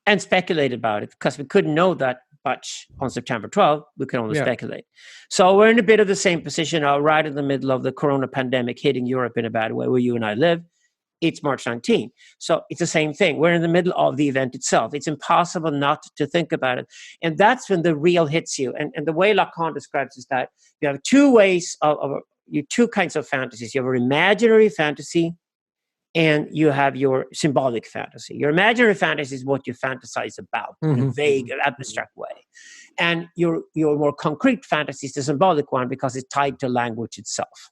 and speculate about it, because we couldn't know that much on September 12th. We could only speculate. So we're in a bit of the same position now, right in the middle of the corona pandemic hitting Europe in a bad way, where you and I live. It's March 19. So it's the same thing. We're in the middle of the event itself. It's impossible not to think about it. And that's when the real hits you. And the way Lacan describes is that you have two kinds of fantasies. You have an imaginary fantasy and you have your symbolic fantasy. Your imaginary fantasy is what you fantasize about in a vague, abstract way. And your more concrete fantasy is the symbolic one, because it's tied to language itself.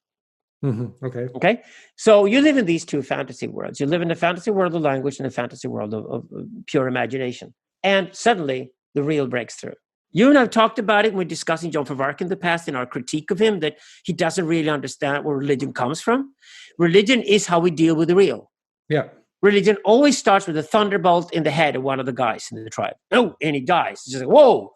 Okay. So you live in these two fantasy worlds. You live in the fantasy world of language and the fantasy world of pure imagination. And suddenly the real breaks through. You and I have talked about it when we're discussing John Vervark in the past in our critique of him, that he doesn't really understand where religion comes from. Religion is how we deal with the real. Yeah. Religion always starts with a thunderbolt in the head of one of the guys in the tribe. Oh, and he dies. It's just like, whoa,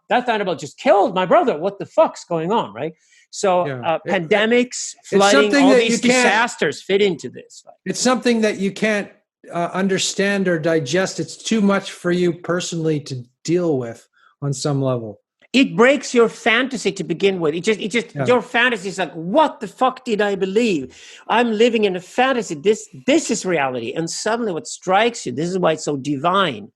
that thunderbolt just killed my brother. What the fuck's going on, right? So pandemics, flooding, all these disasters fit into this. It's something that you can't understand or digest. It's too much for you personally to deal with on some level. It breaks your fantasy to begin with. Your fantasy is like, what the fuck did I believe? I'm living in a fantasy. This is reality. And suddenly what strikes you, this is why it's so divine.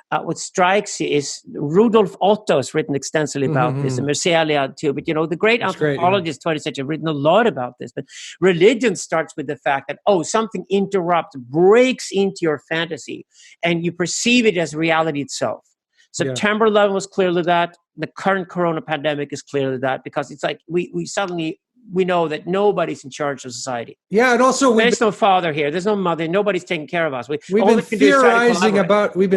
What strikes you is Rudolf Otto has written extensively about this, and Mercelia too. But the great anthropologists, 20th century, have written a lot about this. But religion starts with the fact that something interrupts, breaks into your fantasy, and you perceive it as reality itself. September 11 was clearly that. The current corona pandemic is clearly that, because it's like we suddenly know that nobody's in charge of society. Yeah, and also there's no father here. There's no mother. Nobody's taking care of us. We've been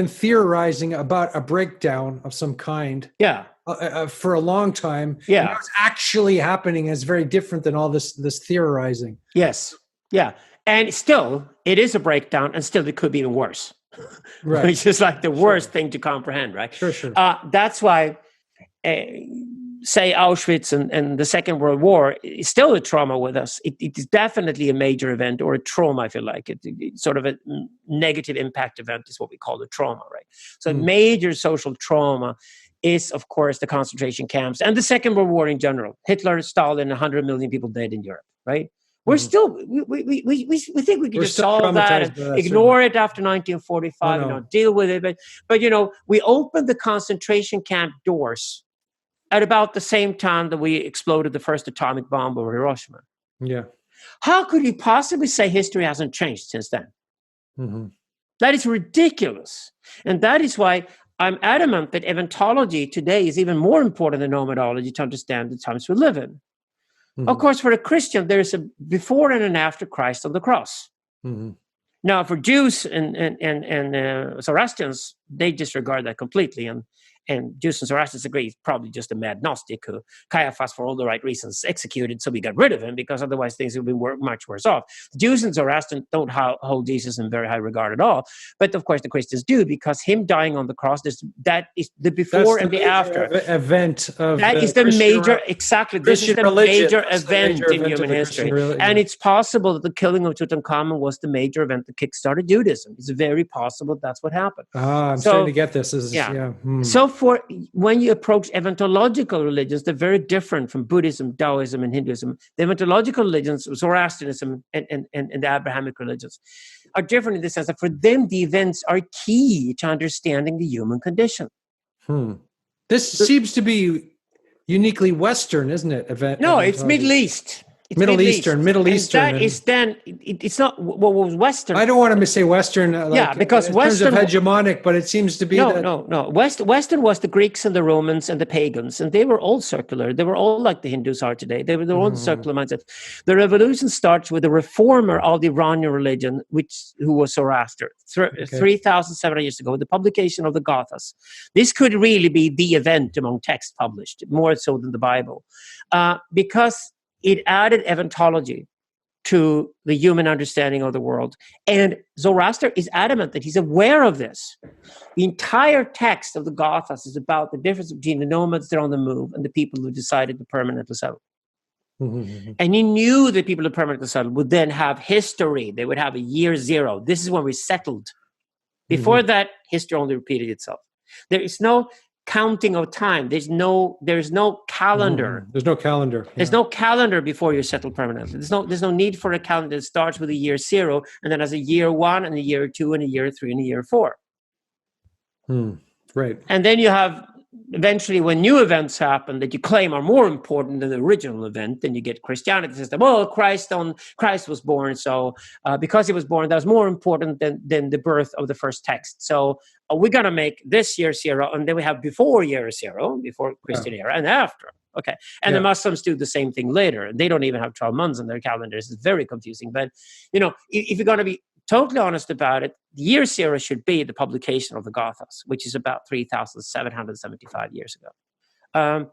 theorizing about a breakdown of some kind. Yeah. For a long time. Yeah. And what's actually happening is very different than all this theorizing. Yes. Yeah. And still, it is a breakdown, and still it could be even worse. Right. Which is like the worst thing to comprehend, right? Sure. That's why, say Auschwitz and the Second World War is still a trauma with us. It is definitely a major event, or a trauma, I feel like. It's sort of a negative impact event is what we call a trauma, right? So a major social trauma is, of course, the concentration camps and the Second World War in general. Hitler, Stalin, 100 million people dead in Europe, right? We're still, we think we can just solve that and ignore it after 1945 and not deal with it. But we opened the concentration camp doors at about the same time that we exploded the first atomic bomb over Hiroshima. Yeah. How could you possibly say history hasn't changed since then? That is ridiculous. And that is why I'm adamant that eventology today is even more important than nomadology to understand the times we live in. Of course, for a Christian, there's a before and an after Christ on the cross. Now, for Jews and Zoroastrians, they disregard that completely. And Jews and Zoroastrians agree he's probably just a mad Gnostic who Caiaphas, for all the right reasons, executed, so we got rid of him, because otherwise things would be much worse off. Jews and Zoroastrians don't hold Jesus in very high regard at all. But of course, the Christians do, because him dying on the cross, that is the before and the after. Event of that is the major, exactly. This is the major event in human history. And it's possible that the killing of Tutankhamun was the major event that kickstarted Judaism. It's very possible that's what happened. I'm starting to get this. So for when you approach eventological religions, they're very different from Buddhism, Taoism, and Hinduism. The eventological religions, Zoroastrianism and the Abrahamic religions, are different in the sense that for them, the events are key to understanding the human condition. This seems to be uniquely Western, isn't it? No, it's Middle East. It's Middle Eastern. That is then, it's not what was Western. I don't want to say Western. Because Western terms of hegemonic, but it seems to be No. Western was the Greeks and the Romans and the pagans, and they were all circular. They were all like the Hindus are today. They were their own circular mindset. The revolution starts with the reformer of the Iranian religion, who was Zoroaster, 3,700 years ago, the publication of the Gathas. This could really be the event among texts published, more so than the Bible, because it added eventology to the human understanding of the world. And Zoroaster is adamant that he's aware of this. The entire text of the Gathas is about the difference between the nomads that are on the move and the people who decided to permanently settle. And he knew that people who permanently settled would then have history. They would have a year zero. This is when we settled. Before that, history only repeated itself. There is no counting of time. There's no calendar. There's no calendar. There's no calendar before you're settled permanently. There's no need for a calendar that starts with a year zero and then has a year one and a year two and a year three and a year four. Right. And then you have eventually when new events happen that you claim are more important than the original event, then you get Christianity system. Well, Christ was born, so because he was born, that was more important than the birth of the first text. So we're gonna make this year zero, and then we have before year zero, before Christian era, and after. Okay, and the Muslims do the same thing later. They don't even have 12 months on their calendars. It's very confusing. But if you're gonna be totally honest about it, the year zero should be the publication of the Gathas, which is about 3,775 years ago.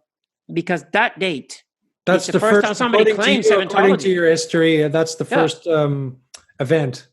Because that date, that's the first time somebody claims eventology. According to your history, that's the first event.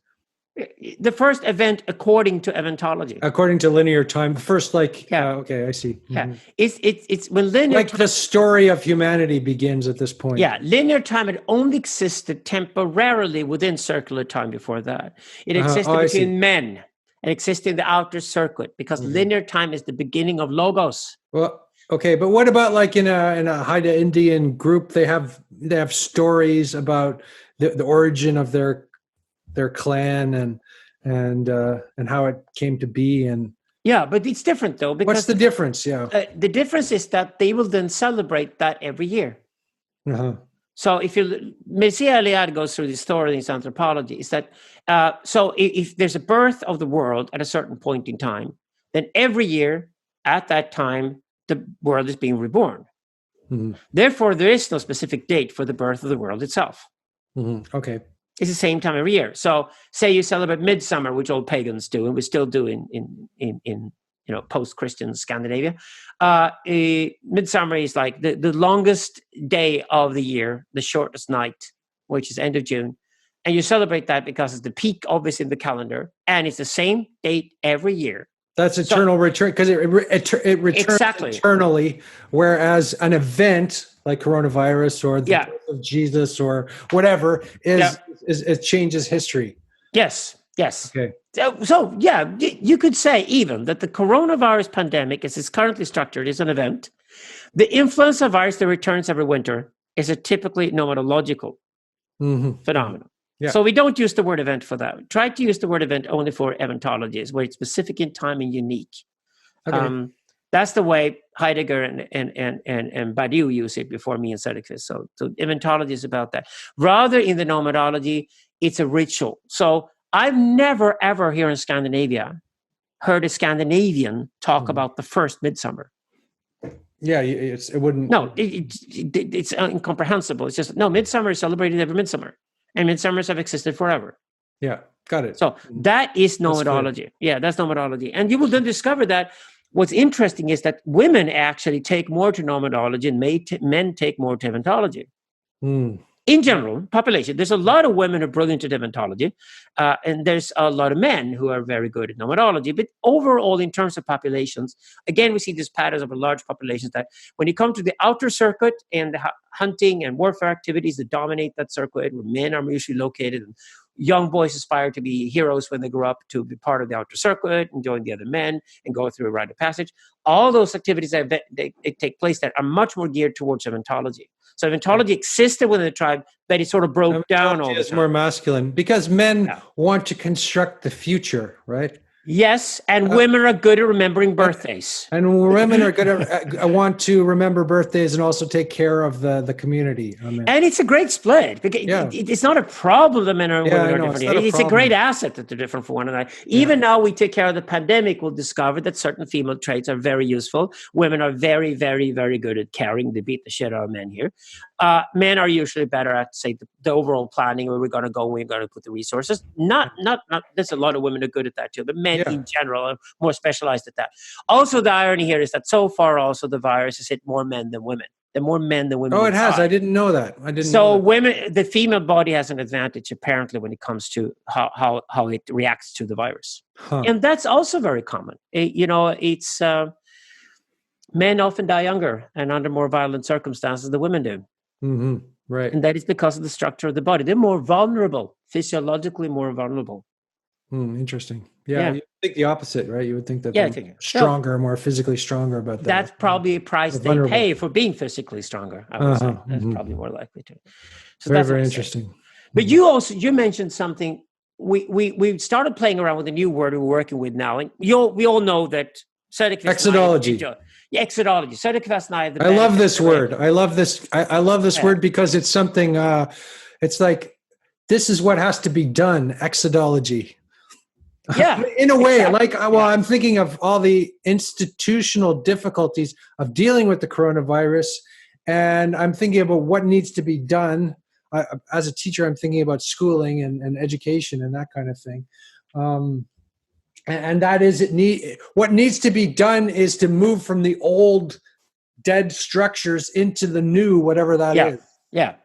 The first event according to eventology. According to linear time. The first, okay, I see. Yeah. It's when linear the story of humanity begins at this point. Yeah, linear time had only existed temporarily within circular time before that. It existed between men and existed in the outer circuit because linear time is the beginning of logos. Well, okay, but what about like in a Haida Indian group? They have stories about the origin of their clan and how it came to be. And Yeah, but it's different though, what's because the difference? Yeah. the difference is that they will then celebrate that every year. Uh-huh. So if you, Mircea Eliade goes through this story in his Anthropology, is that so if there's a birth of the world at a certain point in time, then every year at that time the world is being reborn. Mm-hmm. Therefore, there is no specific date for the birth of the world itself. Mm-hmm. Okay. It's the same time every year. So say you celebrate midsummer, which old pagans do, and we still do in post-Christian Scandinavia. Midsummer is like the longest day of the year, the shortest night, which is end of June. And you celebrate that because it's the peak, obviously, in the calendar. And it's the same date every year. That's eternal return, because it returns exactly. eternally, whereas an event like coronavirus or the birth of Jesus or whatever it changes history. Yes. Okay. So yeah, you could say even that the coronavirus pandemic, as it's currently structured, is an event. The influenza virus that returns every winter is a typically nomadological phenomenon. Yeah. So we don't use the word event for that. Try to use the word event only for eventologies, where it's specific in time and unique. Okay. That's the way Heidegger and Badiou use it before me and Söderqvist. So eventology is about that. Rather, in the nomadology, it's a ritual. So I've never, ever here in Scandinavia heard a Scandinavian talk about the first midsummer. Yeah, it wouldn't. No, it's incomprehensible. It's just, no, midsummer is celebrated every midsummer. And midsummers have existed forever. Yeah, got it. So that is nomadology. Yeah, that's nomadology. And you will then discover that what's interesting is that women actually take more to nomadology and men take more to eventology. In general, population, there's a lot of women who are brilliant at eventology, and there's a lot of men who are very good at nomadology. But overall, in terms of populations, again, we see these patterns of a large populations that when you come to the outer circuit and the hunting and warfare activities that dominate that circuit, where men are usually located, and young boys aspire to be heroes when they grow up to be part of the outer circuit and join the other men and go through a rite of passage. All those activities that take place that are much more geared towards eventology. So eventology existed within the tribe, but it sort of broke down all the time. It's more masculine because men want to construct the future, right? Yes, and women are good at remembering birthdays. And women are good at want to remember birthdays and also take care of the community. And it's a great split. It's not a problem that men and women are different. It's a great asset that they're different from one another. Even now we take care of the pandemic, we'll discover that certain female traits are very useful. Women are very, very, very good at caring. They beat the shit out of men here. Men are usually better at, say, the overall planning, where we're going to go, we're going to put the resources. Not. There's a lot of women are good at that too, but men in general are more specialized at that. Also, the irony here is that so far, also the virus has hit more men than women. There are more men than women. Oh, it has. I didn't know that. Women, the female body has an advantage apparently when it comes to how it reacts to the virus, and that's also very common. It's men often die younger and under more violent circumstances than women do. Mm-hmm. Right. And that is because of the structure of the body. They're more vulnerable, physiologically more vulnerable. Interesting. Yeah. You think the opposite, right? You would think that they're stronger, more physically stronger about that. That's probably a price they pay for being physically stronger, I would say. That's probably more likely to. So very, very interesting. But you mentioned something. We started playing around with a new word we're working with now. And we all know that Exedology. Exedology. Söderqvist and I. I love this word. I love this. I love this word because it's something. It's like this is what has to be done. Exedology. Yeah. In a way, I'm thinking of all the institutional difficulties of dealing with the coronavirus, and I'm thinking about what needs to be done. As a teacher, I'm thinking about schooling and education and that kind of thing. And that is what needs to be done is to move from the old dead structures into the new, whatever that is. Yeah.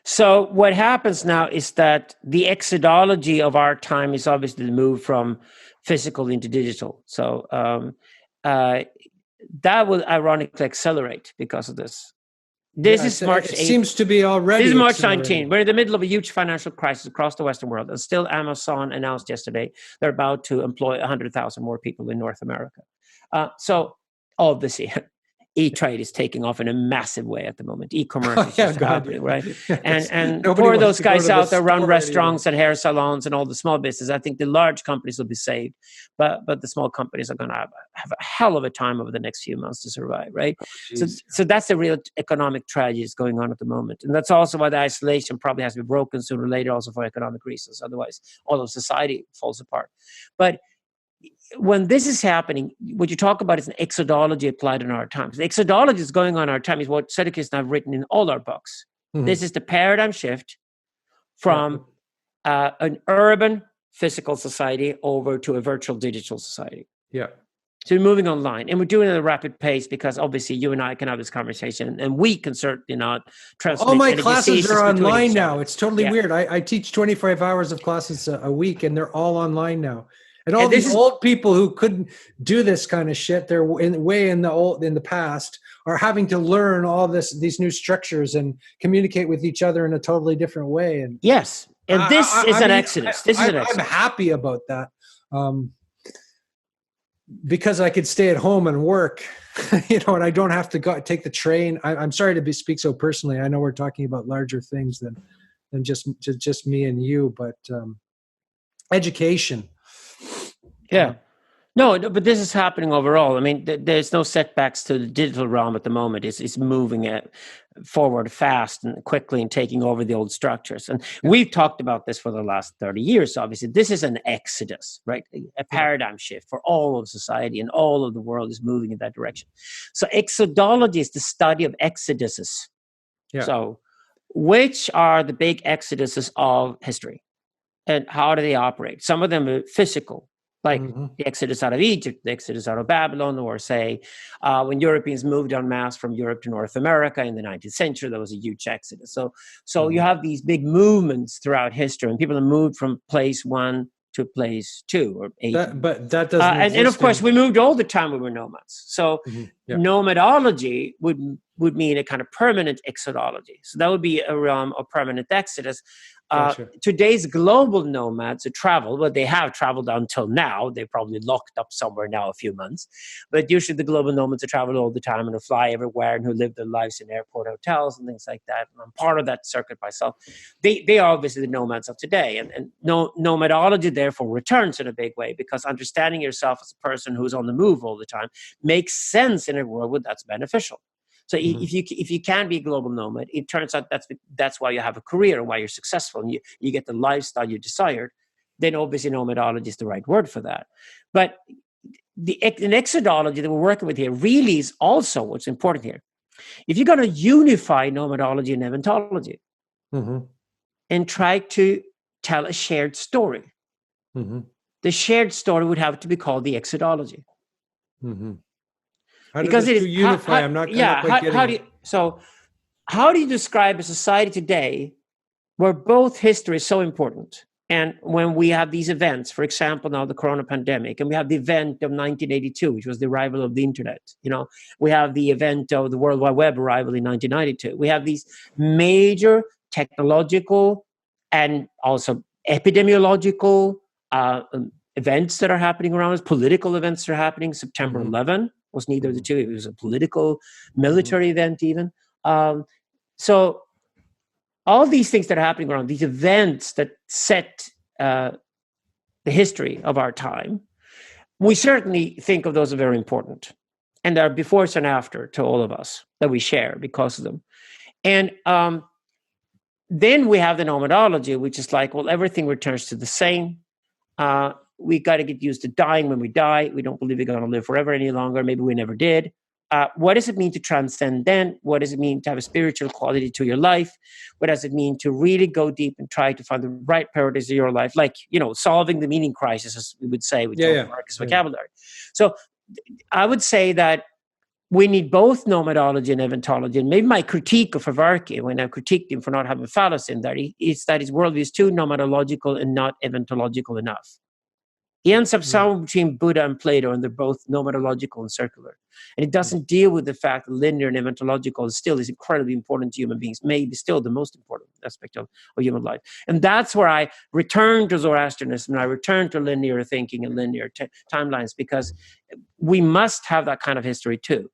So what happens now is that the exedology of our time is obviously the move from physical into digital. So that will ironically accelerate because of this. This is March 8th. It seems to be already. This is March 19th. We're in the middle of a huge financial crisis across the Western world. And still Amazon announced yesterday they're about to employ 100,000 more people in North America. So obviously, E-trade is taking off in a massive way at the moment. E-commerce is just happening, right? And for those guys out there run restaurants and hair salons and all the small business, I think the large companies will be saved, but the small companies are going to have a hell of a time over the next few months to survive, right? So that's the real economic tragedy that's going on at the moment, and that's also why the isolation probably has to be broken sooner or later, also for economic reasons. Otherwise, all of society falls apart. But when this is happening, what you talk about is an exodology applied in our times. The exodology is going on in our time is what Söderqvist and I have written in all our books. Mm-hmm. This is the paradigm shift from an urban physical society over to a virtual digital society. Yeah. So we're moving online, and we're doing it at a rapid pace because obviously you and I can have this conversation, and we can certainly not transmit. All my classes are online now. It's totally weird. I teach 25 hours of classes a week, and they're all online now. And all these old people who couldn't do this kind of shit, they're in the past, are having to learn all these new structures and communicate with each other in a totally different way. And yes, and this is an exodus. I'm happy about that, because I could stay at home and work, and I don't have to take the train. I'm sorry to speak so personally. I know we're talking about larger things than just me and you, but education. Yeah. No, but this is happening overall. I mean, there's no setbacks to the digital realm at the moment. It's moving it forward fast and quickly and taking over the old structures. And we've talked about this for the last 30 years. Obviously, this is an exodus, right? A paradigm shift for all of society, and all of the world is moving in that direction. So exodology is the study of exoduses. Yeah. So which are the big exoduses of history, and how do they operate? Some of them are physical, like the exodus out of Egypt, the exodus out of Babylon, or say when Europeans moved en masse from Europe to North America in the 19th century, there was a huge exodus. So you have these big movements throughout history, and people have moved from place one to place two or eight. But that doesn't and of course, we moved all the time. We were nomads. So nomadology would mean a kind of permanent exodology. So that would be a realm of permanent exodus. Gotcha. Today's global nomads who travel, well, they have traveled until now. They're probably locked up somewhere now a few months. But usually the global nomads who travel all the time and who fly everywhere and who live their lives in airport hotels and things like that. And I'm part of that circuit myself. They are obviously the nomads of today. And nomadology, therefore, returns in a big way, because understanding yourself as a person who's on the move all the time makes sense in a world where that's beneficial. So if you can be a global nomad, it turns out that's why you have a career and why you're successful, and you get the lifestyle you desired. Then obviously nomadology is the right word for that. But an exodology that we're working with here really is also what's important here. If you're going to unify nomadology and eventology and try to tell a shared story, the shared story would have to be called the exodology. How because it is unify. I'm not quite getting. How do you describe a society today where both history is so important, and when we have these events, for example, now the corona pandemic, and we have the event of 1982, which was the arrival of the internet. We have the event of the World Wide Web arrival in 1992. We have these major technological and also epidemiological events that are happening around us. Political events that are happening. September 11. Was neither of the two. It was a political, military event even. So all these things that are happening around, these events that set the history of our time, we certainly think of those as very important. And there are befores and after to all of us that we share because of them. And then we have the nomadology, which is like, well, everything returns to the same. We got to get used to dying when we die. We don't believe we're going to live forever any longer. Maybe we never did. What does it mean to transcend then? What does it mean to have a spiritual quality to your life? What does it mean to really go deep and try to find the right priorities of your life? Like, solving the meaning crisis, as we would say with Marcus vocabulary. So I would say that we need both nomadology and eventology. And maybe my critique of Futurica, when I critiqued him for not having fallacy in there, is that his worldview is too nomadological and not eventological enough. He ends up somewhere between Buddha and Plato, and they're both nomadological and circular. And it doesn't deal with the fact that linear and eventological is incredibly important to human beings, maybe still the most important aspect of human life. And that's where I return to Zoroastrianism, and I return to linear thinking and linear timelines, because we must have that kind of history too.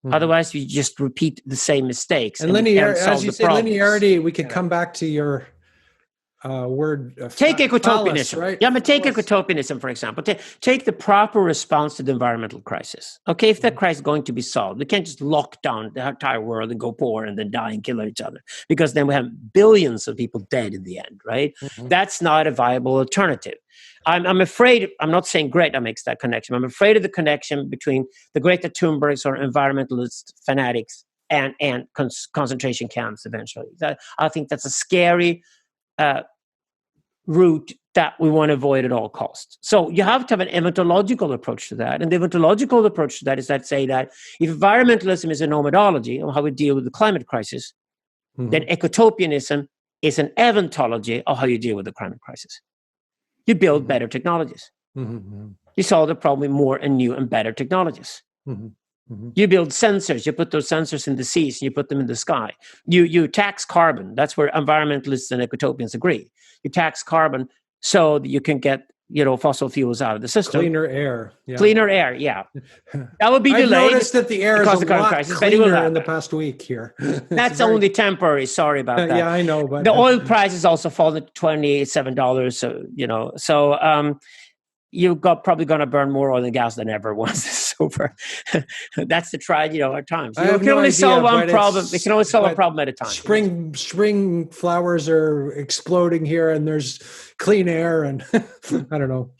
Otherwise, you just repeat the same mistakes. And linear, as you say, linearity, we could come back to your word. Take ecotopianism. Phallus, right? Yeah, but take ecotopianism, for example. Take the proper response to the environmental crisis. Okay, if that crisis is going to be solved, we can't just lock down the entire world and go poor and then die and kill each other, because then we have billions of people dead in the end, right? That's not a viable alternative. I'm afraid, I'm not saying Greta makes that connection. I'm afraid of the connection between the Greta Thunbergs or environmentalist fanatics and concentration camps eventually. I think that's a scary route that we want to avoid at all costs. So you have to have an eventological approach to that. And the eventological approach to that is that say that if environmentalism is a nomadology on how we deal with the climate crisis, then ecotopianism is an eventology of how you deal with the climate crisis. You build better technologies. You solve the problem with more and new and better technologies. You build sensors. You put those sensors in the seas. And you put them in the sky. You tax carbon. That's where environmentalists and ecotopians agree. You tax carbon so that you can get fossil fuels out of the system. Cleaner air. Yeah. Cleaner air. Yeah, that would be delayed. I've noticed that the air is a lot cleaner in the past week here. That's only temporary. Sorry about that. Yeah, I know. But the oil price has also fallen to $27. So you're probably going to burn more oil and gas than ever once this is over. That's the tragedy of our times. We can only solve one problem. We can only solve a problem at a time. Spring flowers are exploding here, and there's clean air, and I don't know.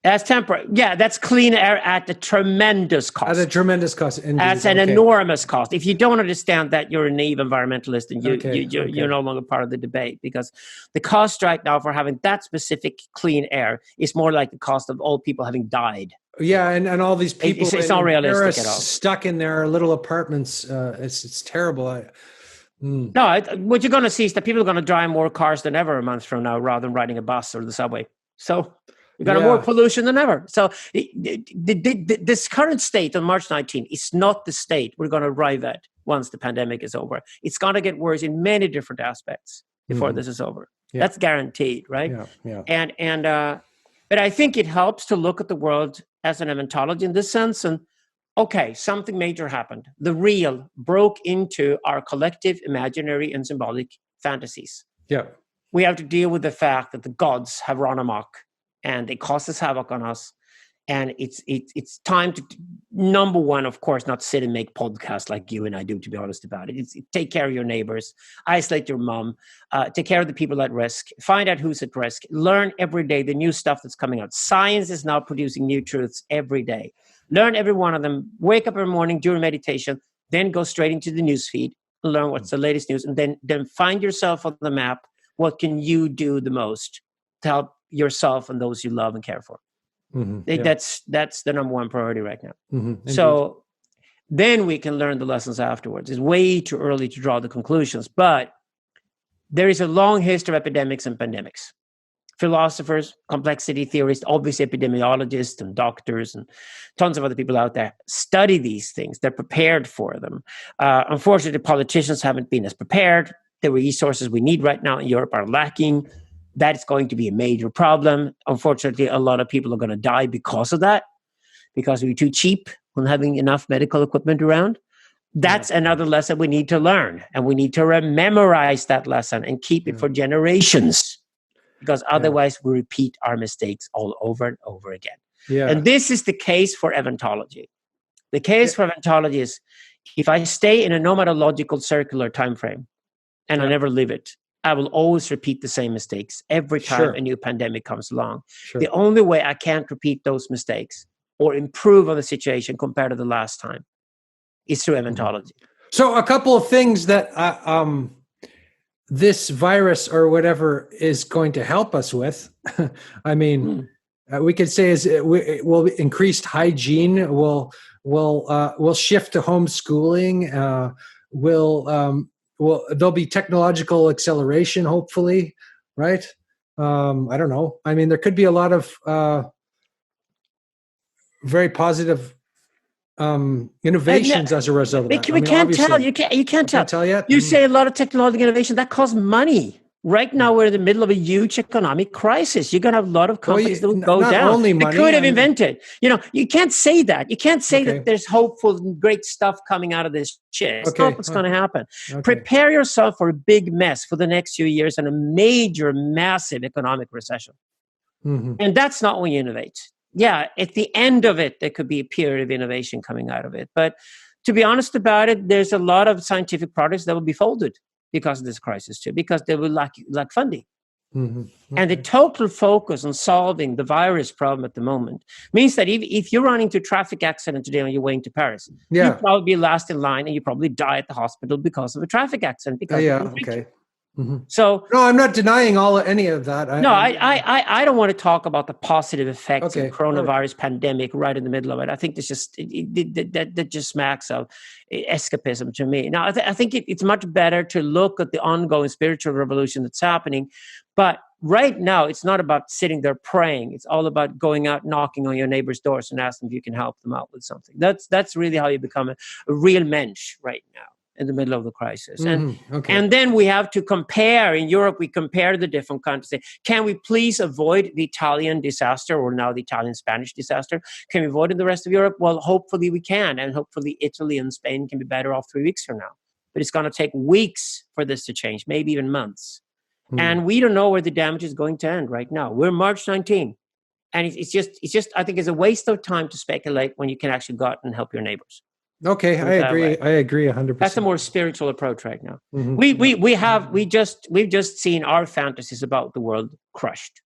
That's temporary. Yeah, that's clean air at a tremendous cost. At a tremendous cost. Indeed. That's an enormous cost. If you don't understand that, you're a naive environmentalist, and you're no longer part of the debate, because the cost right now for having that specific clean air is more like the cost of all people having died. Yeah, and all these people it's not realistic at all. Stuck in their little apartments. It's terrible. No, what you're going to see is that people are going to drive more cars than ever a month from now, rather than riding a bus or the subway. So we've got more pollution than ever. So this current state on March 19 is not the state we're going to arrive at once the pandemic is over. It's going to get worse in many different aspects before this is over. Yeah. That's guaranteed, right? Yeah. But I think it helps to look at the world as an eventology in this sense. And okay, something major happened. The real broke into our collective imaginary and symbolic fantasies. Yeah. We have to deal with the fact that the gods have run amok, and they cause us havoc on us. And it's time to, number one, of course, not sit and make podcasts like you and I do, to be honest about it. It's take care of your neighbors, isolate your mom, take care of the people at risk, find out who's at risk, learn every day the new stuff that's coming out. Science is now producing new truths every day. Learn every one of them, wake up every morning, do your meditation, then go straight into the news feed, learn what's the latest news, and then find yourself on the map. What can you do the most to help yourself and those you love and care for? That's the number one priority right now. So then we can learn the lessons afterwards. It's way too early to draw the conclusions, but there is a long history of epidemics and pandemics. Philosophers, complexity theorists, obviously epidemiologists and doctors and tons of other people out there study these things. They're prepared for them. Unfortunately, politicians haven't been as prepared. The resources we need right now in Europe are lacking. That is going to be a major problem. Unfortunately, a lot of people are going to die because of that, because we're too cheap on having enough medical equipment around. That's another lesson we need to learn. And we need to memorize that lesson and keep it for generations, because otherwise we repeat our mistakes all over and over again. And this is the case for eventology. The case for eventology is, if I stay in a nomadological circular time frame and I never leave it, I will always repeat the same mistakes every time a new pandemic comes along. The only way I can't repeat those mistakes or improve on the situation compared to the last time is through eventology. So a couple of things that this virus or whatever is going to help us with. I mean, we could say will increased hygiene, will shift to homeschooling, well, there'll be technological acceleration, hopefully, right? I don't know. I mean, there could be a lot of very positive innovations as a result of that. We can't tell. You can't tell. Tell yet? You say a lot of technological innovation that costs money. Right now, we're in the middle of a huge economic crisis. You're going to have a lot of companies that will go not down. only They money, could have invented. You can't say that. You can't say Okay. that there's hopeful and great stuff coming out of this shit. It's not what's going to happen. Okay. Prepare yourself for a big mess for the next few years and a major, massive economic recession. Mm-hmm. And that's not when you innovate. Yeah, at the end of it, there could be a period of innovation coming out of it. But to be honest about it, there's a lot of scientific projects that will be folded because of this crisis too, because they will lack funding. Mm-hmm. Okay. And the total focus on solving the virus problem at the moment means that if you run into a traffic accident today on your way into Paris, you'll probably be last in line and you probably die at the hospital because of a traffic accident. Okay. Mm-hmm. So no, I'm not denying any of that. I don't want to talk about the positive effects of the coronavirus pandemic right in the middle of it. I think this just that just smacks of escapism to me. Now, I think it's much better to look at the ongoing spiritual revolution that's happening. But right now, it's not about sitting there praying. It's all about going out, knocking on your neighbor's doors and asking if you can help them out with something. That's really how you become a real Mensch right now, in the middle of the crisis. And then we have to compare. In Europe, we compare the different countries. Can we please avoid the Italian disaster, or now the Italian-Spanish disaster? Can we avoid in the rest of Europe? Well, hopefully we can. And hopefully Italy and Spain can be better off 3 weeks from now. But it's going to take weeks for this to change, maybe even months. And we don't know where the damage is going to end right now. We're March 19. And it's just, I think it's a waste of time to speculate when you can actually go out and help your neighbors. Okay, I agree. I agree 100%. That's a more spiritual approach right now. Mm-hmm. We've just seen our fantasies about the world crushed.